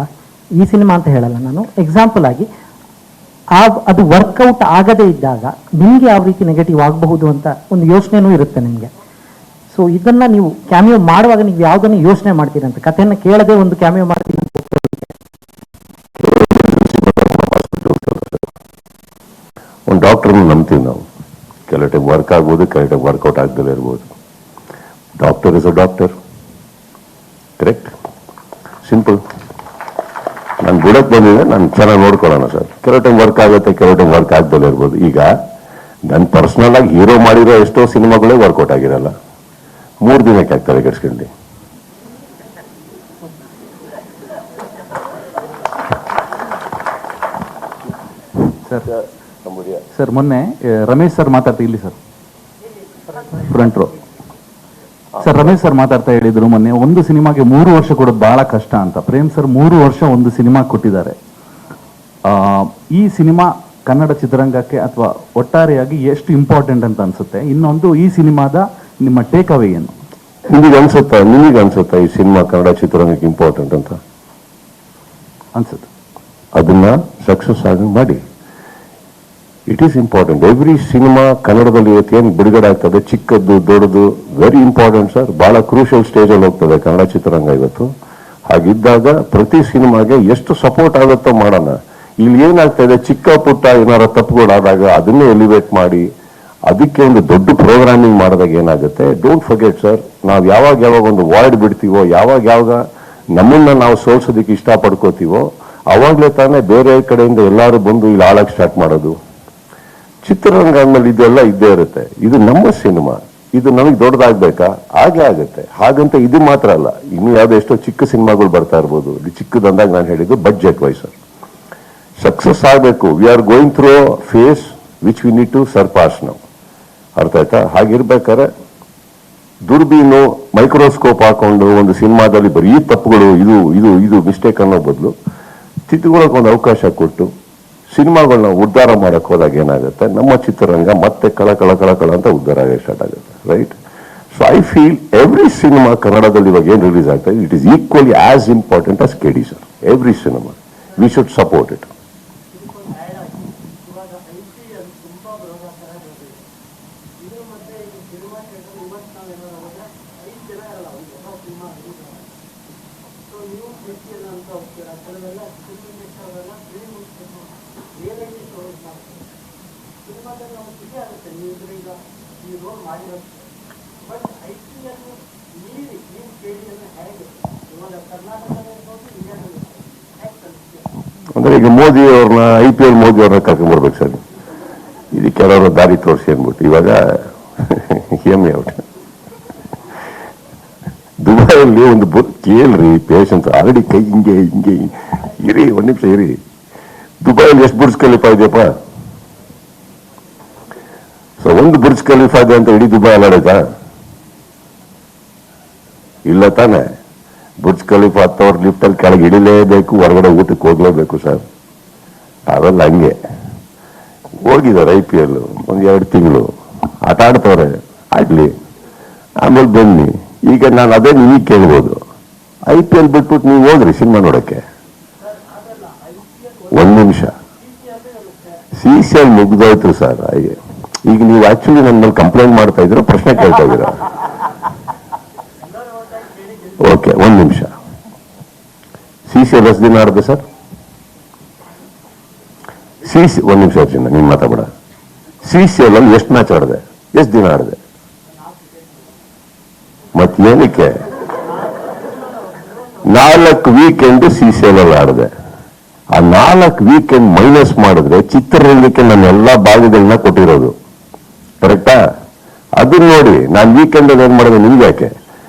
Speaker 7: ಈ ಸಿನಿಮಾ ಅಂತ ಹೇಳಲ್ಲ ನಾನು, ಎಕ್ಸಾಂಪಲ್ ಆಗಿ ಅದು ವರ್ಕೌಟ್ ಆಗದೇ ಇದ್ದಾಗ ನಿಮ್ಗೆ ಯಾವ ರೀತಿ ನೆಗೆಟಿವ್ ಆಗಬಹುದು ಅಂತ ಒಂದು ಯೋಚನೆನೂ ಇರುತ್ತೆ ನಿಮ್ಗೆ. ಸೊ ಇದನ್ನ ನೀವು ಕ್ಯಾಮಿಯೋ ಮಾಡುವಾಗ ನೀವು ಯಾವ್ದನ್ನು ಯೋಚನೆ ಮಾಡ್ತೀರಿ ಅಂತ, ಕಥೆಯನ್ನ ಕೇಳದೆ ಒಂದು ಕ್ಯಾಮಿಯೋ ಮಾಡ್ತೀರಿ ಅಂತ.
Speaker 3: ಒಂದು ಡಾಕ್ಟರ್ನ ನಂಬ್ತೀವಿ ನಾವು. ಕೆಲವು ಟೈಮ್ ವರ್ಕ್ ಆಗ್ಬೋದು, ಕೆಲವು ಟೈಮ್ ವರ್ಕೌಟ್ ಆಗದಲ್ಲೇ ಇರ್ಬೋದು. Doctor is a doctor, correct, simple. ನಾನು ಬಿಡಕ್ಕೆ ಬಂದಿದ್ದೆ, ನಾನು ಚೆನ್ನಾಗಿ ನೋಡ್ಕೊಳ್ಳೋಣ ಸರ್. ಕೆಲವು ಟೈಮ್ ವರ್ಕ್ ಆಗುತ್ತೆ, ಕೆಲವು ಟೈಮ್ ವರ್ಕ್ ಆಗ್ದಲ್ಲೇ ಇರ್ಬೋದು. ಈಗ ನನ್ನ ಪರ್ಸನಲ್ ಆಗಿ ಹೀರೋ ಮಾಡಿರೋ ಎಷ್ಟೋ ಸಿನಿಮಾಗಳೇ ವರ್ಕೌಟ್ ಆಗಿರಲ್ಲ. 3 ದಿನಕ್ಕೆ ಆಗ್ತಾರೆ ಕೆಡ್ಸ್ಕೊಂಡು.
Speaker 8: ಸರ್ ಮೊನ್ನೆ ರಮೇಶ್ ಸರ್ ಮಾತಾಡ್ತಾ, ಇಲ್ಲಿ sir front row sir, Ramesh sir ಮಾತಾಡ್ತಾ ಹೇಳಿದ್ರು ಮೊನ್ನೆ, ಒಂದು ಸಿನಿಮಾಗೆ 3 ವರ್ಷ ಕೊಡೋದು ಬಹಳ ಕಷ್ಟ ಅಂತ. ಪ್ರೇಮ್ ಸರ್ 3 ವರ್ಷ ಒಂದು ಸಿನಿಮಾ ಕೊಟ್ಟಿದ್ದಾರೆ. ಈ ಸಿನಿಮಾ ಕನ್ನಡ ಚಿತ್ರರಂಗಕ್ಕೆ ಅಥವಾ ಒಟ್ಟಾರೆಯಾಗಿ ಎಷ್ಟು ಇಂಪಾರ್ಟೆಂಟ್ ಅಂತ ಅನ್ಸುತ್ತೆ? ಇನ್ನೊಂದು, ಈ ಸಿನಿಮಾದ ನಿಮ್ಮ ಟೇಕ್ ಅವೇ ಏನು?
Speaker 3: ನಿಮಗೆ ಅನ್ಸುತ್ತಾ ಈ ಸಿನಿಮಾ ಕನ್ನಡ ಚಿತ್ರರಂಗಕ್ಕೆ ಇಂಪಾರ್ಟೆಂಟ್ ಅಂತ
Speaker 8: ಅನ್ಸುತ್ತೆ?
Speaker 3: ಅದನ್ನ ಸಕ್ಸಸ್ ಆಗಿ ಮಾಡಿ. It is important. Every cinema ಕನ್ನಡದಲ್ಲಿ ಇವತ್ತು ಏನು ಬಿಡುಗಡೆ ಆಗ್ತದೆ, ಚಿಕ್ಕದ್ದು ದೊಡ್ಡದು, ವೆರಿ ಇಂಪಾರ್ಟೆಂಟ್ ಸರ್. ಬಹಳ ಕ್ರೂಷಿಯಲ್ ಸ್ಟೇಜಲ್ಲಿ ಹೋಗ್ತದೆ ಕನ್ನಡ ಚಿತ್ರರಂಗ ಇವತ್ತು. ಹಾಗಿದ್ದಾಗ ಪ್ರತಿ ಸಿನಿಮಾಗೆ ಎಷ್ಟು ಸಪೋರ್ಟ್ ಆಗುತ್ತೋ ಮಾಡೋಣ. ಇಲ್ಲಿ ಏನಾಗ್ತಾ ಇದೆ, ಚಿಕ್ಕ ಪುಟ್ಟ ಏನಾರ ತಪ್ಪುಗಳಾದಾಗ ಅದನ್ನೇ ಎಲಿವೇಟ್ ಮಾಡಿ ಅದಕ್ಕೆ ಒಂದು ದೊಡ್ಡ ಪ್ರೋಗ್ರಾಮಿಂಗ್ ಮಾಡಿದಾಗ ಏನಾಗುತ್ತೆ, ಡೋಂಟ್ ಫರ್ಗೆಟ್ ಸರ್, ನಾವು ಯಾವಾಗ ಒಂದು ವಾಯ್ಡ್ ಬಿಡ್ತೀವೋ, ಯಾವಾಗ ನಮ್ಮನ್ನ ನಾವು ಸೋಲ್ಸೋದಕ್ಕೆ ಇಷ್ಟ ಪಡ್ಕೋತೀವೋ, ಅವಾಗಲೇ ತಾನೇ ಬೇರೆ ಕಡೆಯಿಂದ ಎಲ್ಲರೂ ಬಂದು ಇಲ್ಲಿ ಆಳಕ್ಕೆ ಸ್ಟಾರ್ಟ್ ಮಾಡೋದು. ಚಿತ್ರರಂಗ ಅಂದ್ಮೇಲೆ ಇದೆಲ್ಲ ಇದ್ದೇ ಇರುತ್ತೆ. ಇದು ನಮ್ಮ ಸಿನಿಮಾ, ಇದು ನಮಗೆ ದೊಡ್ಡದಾಗ್ಬೇಕಾ? ಹಾಗೆ ಆಗುತ್ತೆ. ಹಾಗಂತ ಇದು ಮಾತ್ರ ಅಲ್ಲ, ಇನ್ನು ಯಾವುದೋ ಎಷ್ಟೋ ಚಿಕ್ಕ ಸಿನಿಮಾಗಳು ಬರ್ತಾ ಇರ್ಬೋದು. ಇದು ಚಿಕ್ಕದಂದಾಗ ನಾನು ಹೇಳಿದ್ದು ಬಡ್ಜೆಟ್ ವೈಸ್ ಸಕ್ಸಸ್ ಆಗಬೇಕು. We are going through phase which we need to surpass ನಾವು. ಅರ್ಥ ಆಯ್ತಾ? ಹಾಗಿರ್ಬೇಕಾದ್ರೆ ದುರ್ಬೀನು ಮೈಕ್ರೋಸ್ಕೋಪ್ ಹಾಕೊಂಡು ಒಂದು ಸಿನಿಮಾದಲ್ಲಿ ಬರೀ ತಪ್ಪುಗಳು, ಇದು ಇದು ಇದು ಮಿಸ್ಟೇಕ್ ಅನ್ನೋ ಬದಲು ತಿದ್ದುಕೊಳ್ಳೋಕೆ ಒಂದು ಅವಕಾಶ ಕೊಟ್ಟು ಸಿನಿಮಾಗಳನ್ನ ಉದ್ಧಾರ ಮಾಡಕ್ ಹೋದಾಗ ಏನಾಗುತ್ತೆ, ನಮ್ಮ ಚಿತ್ರರಂಗ ಮತ್ತೆ ಕಳ ಅಂತ ಉದ್ಧಾರ ಆಗಕ್ಕೆ ಸ್ಟಾರ್ಟ್ ಆಗುತ್ತೆ. Right? So I feel every cinema ಕನ್ನಡದಲ್ಲಿ ಇವಾಗ ಏನು ರಿಲೀಸ್ ಆಗ್ತಾ ಇದೆ, it is equally as important as KD sir. Every cinema we should support it. ಅಂದ್ರೆ ಈಗ ಮೋದಿ ಅವ್ರನ್ನ IPL ಮೋದಿ ಅವ್ರನ್ನ ಕರ್ಕೊಂಡ್ಬರ್ಬೇಕು ಸರ್, ಇದು ಕೆಲವರು ದಾರಿ ತೋರಿಸಿ ಅಂದ್ಬಿಟ್ಟು ಇವಾಗ ಹೆಮ್ಮೆ ಔಟ್. ದುಬೈಯಲ್ಲಿ ಒಂದು ಕೇಳ್ರಿ ಪೇಷನ್ಸ್ ಆಲ್ರೆಡಿ ಕೈ ಹಿಂಗೆ ಹಿಂಗೆ ಇರಿ, ಒಂದ್ ನಿಮಿಷ ಇರಿ. ದುಬೈಯಲ್ಲಿ ಎಷ್ಟು ಬುರ್ಜ್ ಖಲೀಫಾ ಇದೆಯಪ್ಪ? ಸೊ ಒಂದು ಬುರ್ಜ್ ಖಲೀಫಾ ಇದೆ ಅಂತ ಇಡೀ ದುಬೈ ಅಲ್ಲಾಡೈತಾ? ಇಲ್ಲ ತಾನೆ. ಬುರ್ಜ್ ಖಲೀಫಾ ಹತ್ತವ್ರ ಲಿಫ್ಟಲ್ಲಿ ಕೆಳಗೆ ಇಳಿಲೇಬೇಕು, ಹೊರಗಡೆ ಊಟಕ್ಕೆ ಹೋಗ್ಲೇಬೇಕು ಸರ್. ಅವೆಲ್ಲ ಹಂಗೆ ಹೋಗಿದ್ದಾರೆ. IPL ಒಂದು 2 ತಿಂಗಳು ಆಟ ಆಡ್ತವ್ರೆ, ಆಡ್ಲಿ, ಆಮೇಲೆ ಬನ್ನಿ. ಈಗ ನಾನು ಅದೇ ನೀವೀಗ ಕೇಳ್ಬೋದು, IPL ಬಿಟ್ಬಿಟ್ಟು ನೀವು ಹೋಗ್ರಿ ಸಿನಿಮಾ ನೋಡಕ್ಕೆ. ಒಂದ್ ನಿಮಿಷ, CCL ಮುಗ್ದೋಯ್ತು ಸರ್. ಈಗ ನೀವು ಆಕ್ಚುಲಿ ನನ್ನ ಮೇಲೆ ಕಂಪ್ಲೇಂಟ್ ಮಾಡ್ತಾ ಇದ್ದೀರಾ, ಪ್ರಶ್ನೆ ಕೇಳ್ತಾ ಇದ್ದೀರಾ? ಓಕೆ, ಒಂದ್ ನಿಮಿಷ. CCL ಎಷ್ಟು ದಿನ ಆಡಿದೆ ಸರ್? ಒಂದ್ ನಿಮಿಷ ಚಿನ್ನ, ನೀನ್ ಮಾತಾಡ. CCL ಅಲ್ಲಿ ಎಷ್ಟು ಮ್ಯಾಚ್ ಆಡಿದೆ, ಎಷ್ಟು ದಿನ ಆಡಿದೆ? ಮತ್ತೇನಕ್ಕೆ 4 ವೀಕೆಂಡ್ CCL ಅಲ್ಲಿ ಆಡಿದೆ. ಆ 4 ವೀಕೆಂಡ್ ಮೈನಸ್ ಮಾಡಿದ್ರೆ ಚಿತ್ರರಂಗಕ್ಕೆ ನಾನು ಎಲ್ಲಾ ಭಾಗಗಳನ್ನ ಕೊಟ್ಟಿರೋದು, ಕರೆಕ್ಟಾ? ಅದನ್ನ ನೋಡಿ. ನಾನು ವೀಕೆಂಡ್ ಏನ್ ಮಾಡಿದೆ ನಿಮ್ಗೆ ಯಾಕೆ?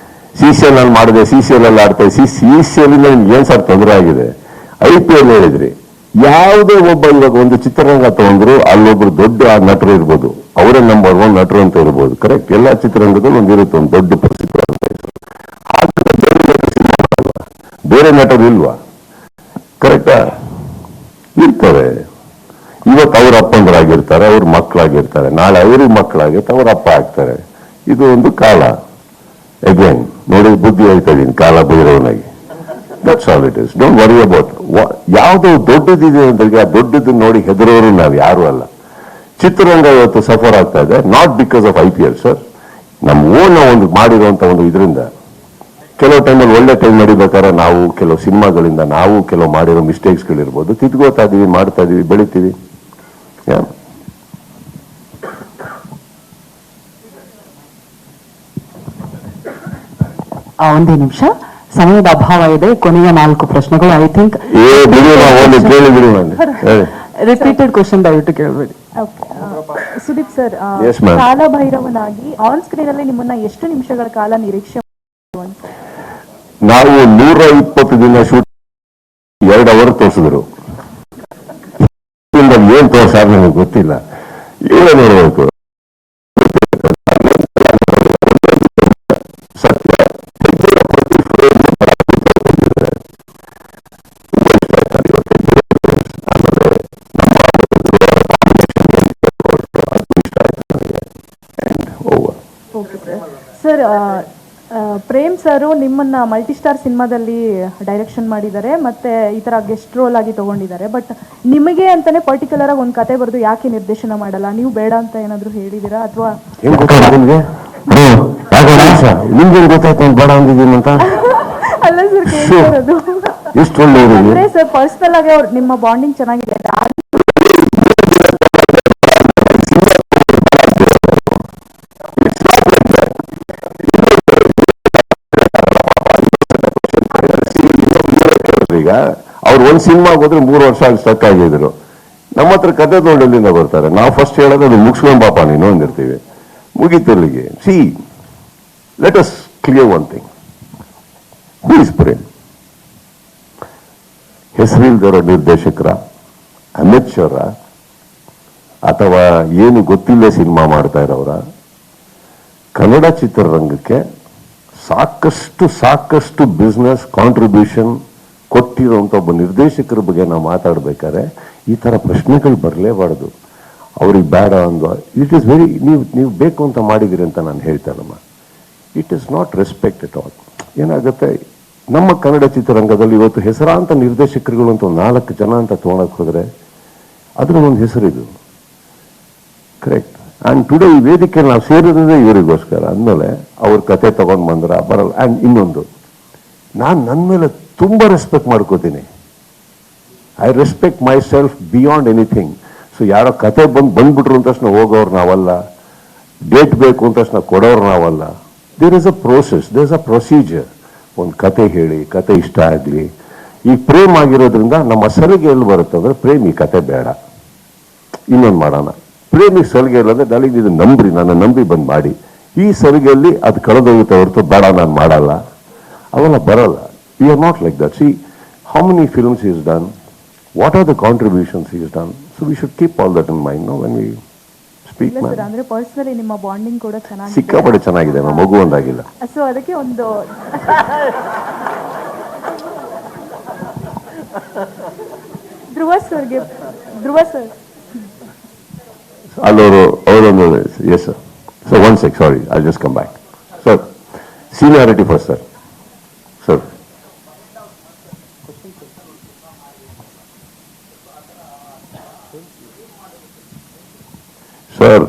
Speaker 3: CCL ಅಲ್ಲಿ ಮಾಡಿದೆ, CCL ಅಲ್ಲಿ ಆಡ್ತಾ CCL ಇಂದ ನಿಮ್ಗೆ ಏನ್ ಸರ್ ತೊಂದರೆ ಆಗಿದೆ? IPL ಹೇಳಿದ್ರಿ, ಯಾವುದೇ ಒಬ್ಬ ಇವಾಗ ಒಂದು ಚಿತ್ರರಂಗ ತಗೊಂಡ್ರು ಅಲ್ಲೊಬ್ರು ದೊಡ್ಡ ನಟರು ಇರ್ಬೋದು, ಅವರೇ ನಂಬರ್ 1 ನಟರು ಅಂತ ಇರ್ಬೋದು, ಕರೆಕ್ಟ್? ಎಲ್ಲ ಚಿತ್ರರಂಗದಲ್ಲಿ ಒಂದಿರುತ್ತೆ ಒಂದು ದೊಡ್ಡ ಪ್ರಸಿದ್ಧ ಬೇರೆ ನಟರು ಇಲ್ವಾ? ಕರೆಕ್ಟಾ? ಇರ್ತಾರೆ. ಇವತ್ತು ಅವ್ರ ಅಪ್ಪಂದ್ರಾಗಿರ್ತಾರೆ, ಅವ್ರ ಮಕ್ಕಳಾಗಿರ್ತಾರೆ, ನಾಳೆ ಅವ್ರಿಗೆ ಮಕ್ಕಳಾಗಿರ್ತಾರೆ, ಅವ್ರ ಅಪ್ಪ ಆಗ್ತಾರೆ. ಇದು ಒಂದು ಕಾಲ. ಅಗೇನ್ ನೋಡಿ, ಬುದ್ಧಿ ಹೇಳ್ತಾ ಇದೀನಿ, ಕಾಲ ಬೈರವನಾಗಿ. That's all it is. Don't worry about ಯಾವ್ದು ದೊಡ್ಡದಿದೆ ಅಂದ್ರೆ ಆ ದೊಡ್ಡದನ್ನ ನೋಡಿ ಹೆದರೋರು ನಾವು ಯಾರು ಅಲ್ಲ. ಚಿತ್ರರಂಗ ಇವತ್ತು ಸಫರ್ ಆಗ್ತಾ ಇದೆ, not because of IPL sir. ನಮ್ಮ ಓನ್ ಒಂದು ಮಾಡಿರುವಂತ ಒಂದು ಇದರಿಂದ ಕೆಲವು ಟೈಮಲ್ಲಿ ಒಳ್ಳೆ ಟೈಮ್ ನಡಿಬೇಕಾದ್ರೆ ನಾವು ಕೆಲವು ಸಿನಿಮಾಗಳಿಂದ ನಾವು ಕೆಲವು ಮಾಡಿರೋ ಮಿಸ್ಟೇಕ್ಸ್ಗಳಿರ್ಬೋದು, ತಿದ್ಕೋತಾ ಇದೀವಿ, ಮಾಡ್ತಾ ಇದೀವಿ, ಬೆಳಿತೀವಿ.
Speaker 9: ಒಂದೇ ನಿಮಿಷ, ಸಮಯದ ಅಭಾವ ಇದೆ, ಕೊನೆಯ 4 ಪ್ರಶ್ನೆಗಳು. ಐ ಥಿಂಕ್ ರಿಪೀಟೆಡ್ ಕ್ವಶನ್ ದಯವಿಟ್ಟು ಕೇಳಬೇಡಿ.
Speaker 10: Sudeep sir,
Speaker 3: Yes, ma'am.
Speaker 10: ಕಾಲಭೈರವನಾಗಿ ಆನ್ ಸ್ಕ್ರೀನ್ ಅಲ್ಲಿ ನಿಮ್ಮನ್ನ ಎಷ್ಟು ನಿಮಿಷಗಳ ಕಾಲ ನಿರೀಕ್ಷೆ ಮಾಡುವಂತ?
Speaker 3: ನಾವು 120 ದಿನ ಶೂಟ್ 2 ಅವರ್ ತೋರಿಸಿದ್ರು. ಏನ್ ತೋರ್ಸಾರ ನಮಗೆ ಗೊತ್ತಿಲ್ಲ, ಏನೇ ನೋಡ್ಬೇಕು.
Speaker 10: ಸರ್, ಪ್ರೇಮ್ ಸರ್ ನಿಮ್ಮನ್ನ ಮಲ್ಟಿಸ್ಟಾರ್ ಸಿನಿಮಾದಲ್ಲಿ ಡೈರೆಕ್ಷನ್ ಮಾಡಿದ್ದಾರೆ, ಮತ್ತೆ ಈ ತರ ಗೆಸ್ಟ್ ರೋಲ್ ಆಗಿ ತಗೊಂಡಿದ್ದಾರೆ. ಬಟ್ ನಿಮಗೆ ಅಂತಾನೆ ಪರ್ಟಿಕ್ಯುಲರ್ ಆಗಿ ಒಂದು ಕತೆ ಬರೆದು ಯಾಕೆ ನಿರ್ದೇಶನ ಮಾಡಲ್ಲ? ನೀವು ಬೇಡ ಅಂತ ಏನಾದ್ರು ಹೇಳಿದೀರಾ ಅಥವಾ?
Speaker 3: ನಿಮ್ಗೆ ಗೊತ್ತಾಯ್ತು ಬೇಡ ಅಂದಿದ್ದೀನಿ ಅಂತ?
Speaker 10: ಅಲ್ಲ ಸರ್, ಕೇಳಿರೋದು.
Speaker 3: ಎಷ್ಟು ಒಳ್ಳೆ
Speaker 10: ಅಂದ್ರೆ ಸರ್, ಪರ್ಸನಲ್ ಆಗಿ ಅವ್ರು ನಿಮ್ಮ ಬಾಂಡಿಂಗ್ ಚೆನ್ನಾಗಿದೆ.
Speaker 3: ಈಗ ಅವ್ರು ಒಂದ್ ಸಿನಿಮಾಗೆ ಹೋದ್ರೆ 3 ವರ್ಷ ಆಗಿ ಸ್ಟಕ್ ಆಗಿದ್ರು. ನಮ್ಮ ಹತ್ರ ಕತೆ ತೊಗೊಂಡೆಲ್ಲಿಂದ ಬರ್ತಾರೆ? ನಾವು ಫಸ್ಟ್ ಹೇಳೋದು ಅದು ಮುಗಿಸ್ಕೊಂಡ್ ಪಾಪ ನೀನು ಅಂದಿರ್ತೀವಿ, ಮುಗೀತಲ್ಲಿಗೆ. See, let us clear one thing. Who is Prem? ಹೆಸರಿಲ್ದಿರೋ ನಿರ್ದೇಶಕರ, ಅಮೇಚರ, ಅಥವಾ ಏನು ಗೊತ್ತಿಲ್ಲದೆ ಸಿನಿಮಾ ಮಾಡ್ತಾ ಇರೋರ? ಕನ್ನಡ ಚಿತ್ರರಂಗಕ್ಕೆ ಸಾಕಷ್ಟು ಬಿಸ್ನೆಸ್ ಕಾಂಟ್ರಿಬ್ಯೂಷನ್ ಕೊಟ್ಟಿರುವಂತ ಒಬ್ಬ ನಿರ್ದೇಶಕರ ಬಗ್ಗೆ ನಾವು ಮಾತಾಡ್ಬೇಕಾದ್ರೆ ಈ ತರ ಪ್ರಶ್ನೆಗಳು ಬರಲೇಬಾರದು. ಅವ್ರಿಗೆ ಬೇಡ ಅಂದ ಇಟ್ ಇಸ್ ವೆರಿ, ನೀವು ಬೇಕು ಅಂತ ಮಾಡಿದಿರಿ ಅಂತ ನಾನು ಹೇಳ್ತೇನಮ್ಮ. It is not respect at all. ಏನಾಗುತ್ತೆ, ನಮ್ಮ ಕನ್ನಡ ಚಿತ್ರರಂಗದಲ್ಲಿ ಇವತ್ತು ಹೆಸರಾಂತ ನಿರ್ದೇಶಕರುಗಳು ಅಂತ 4 ಜನ ಅಂತ ತಗೊಳಕ್ ಹೋದ್ರೆ ಅದ್ರ ಒಂದು ಹೆಸರಿದು, ಕರೆಕ್ಟ್? ಅಂಡ್ ಟುಡೇ ಈ ವೇದಿಕೆ ನಾವು ಸೇರಿರೋದೇ ಇವರಿಗೋಸ್ಕರ ಅಂದಮೇಲೆ ಅವ್ರ ಕತೆ ತಗೊಂಡ್ ಬಂದ್ರ ಬರಲ್ಲ. ಅಂಡ್ ಇನ್ನೊಂದು, ನಾನು ನನ್ನ ಮೇಲೆ ತುಂಬಾ ರೆಸ್ಪೆಕ್ಟ್ ಮಾಡ್ಕೋತೀನಿ. I respect my self beyond anything. So ಯಾರೋ ಕತೆ ಬಂದ್ಬಿಟ್ರು ಅಂತ ತಕ್ಷಣ ಹೋಗೋರು ನಾವಲ್ಲ. ಡೇಟ್ ಬೇಕು ಅಂತ ತಕ್ಷಣ ಕೊಡೋರು ನಾವಲ್ಲ. There is a process, there is a procedure. ಒಂದು ಕತೆ ಹೇಳಿ, ಕತೆ ಇಷ್ಟ ಆಗಲಿ. ಈಗ ಪ್ರೇಮ್ ಆಗಿರೋದ್ರಿಂದ ನಮ್ಮ ಸಲಿಗೆ ಎಲ್ಲಿ ಬರುತ್ತೆ ಅಂದರೆ, ಪ್ರೇಮ್ ಈ ಕತೆ ಬೇಡ, ಇನ್ನೊಂದು ಮಾಡೋಣ. ಪ್ರೇಮಿಗೆ ಸಲಿಗೆ ಇಲ್ಲ ಅಂದರೆ ನಾಳೆಗೆ ಇದು ನಂಬ್ರಿ, ನನ್ನ ನಂಬಿ ಬಂದು ಮಾಡಿ. ಈ ಸಲಿಗೆಯಲ್ಲಿ ಅದು ಕಳೆದೋಗುತ್ತೆ ಹೊರತು ಬೇಡ ನಾನು ಮಾಡಲ್ಲ, ಅವೆಲ್ಲ ಬರಲ್ಲ. We are not like that. See how many films is done, what are the contributions is done. So we should keep all that in mind no when we speak.
Speaker 10: ಇಲ್ಲ ಸರ್, ಅಂದ್ರೆ ಪರ್ಸನಲಿ ನಿಮ್ಮ ಬಾಂಡಿಂಗ್ ಕೂಡ ಚೆನ್ನಾಗಿದೆ,
Speaker 3: ಸಿಕ್ಕಾಪಟ್ಟೆ ಚೆನ್ನಾಗಿದೆ, ನಮ್ಮ ಮಗು ಒಂದಾಗಿಲ್ಲ.
Speaker 10: ಸೊ ಅದಕ್ಕೆ ಒಂದು ಧ್ರುವ ಸರ್
Speaker 3: ಅವರೊಂದು yes sir. So one sec, sorry, I just come back. Sir, seniority first sir. Sir, sir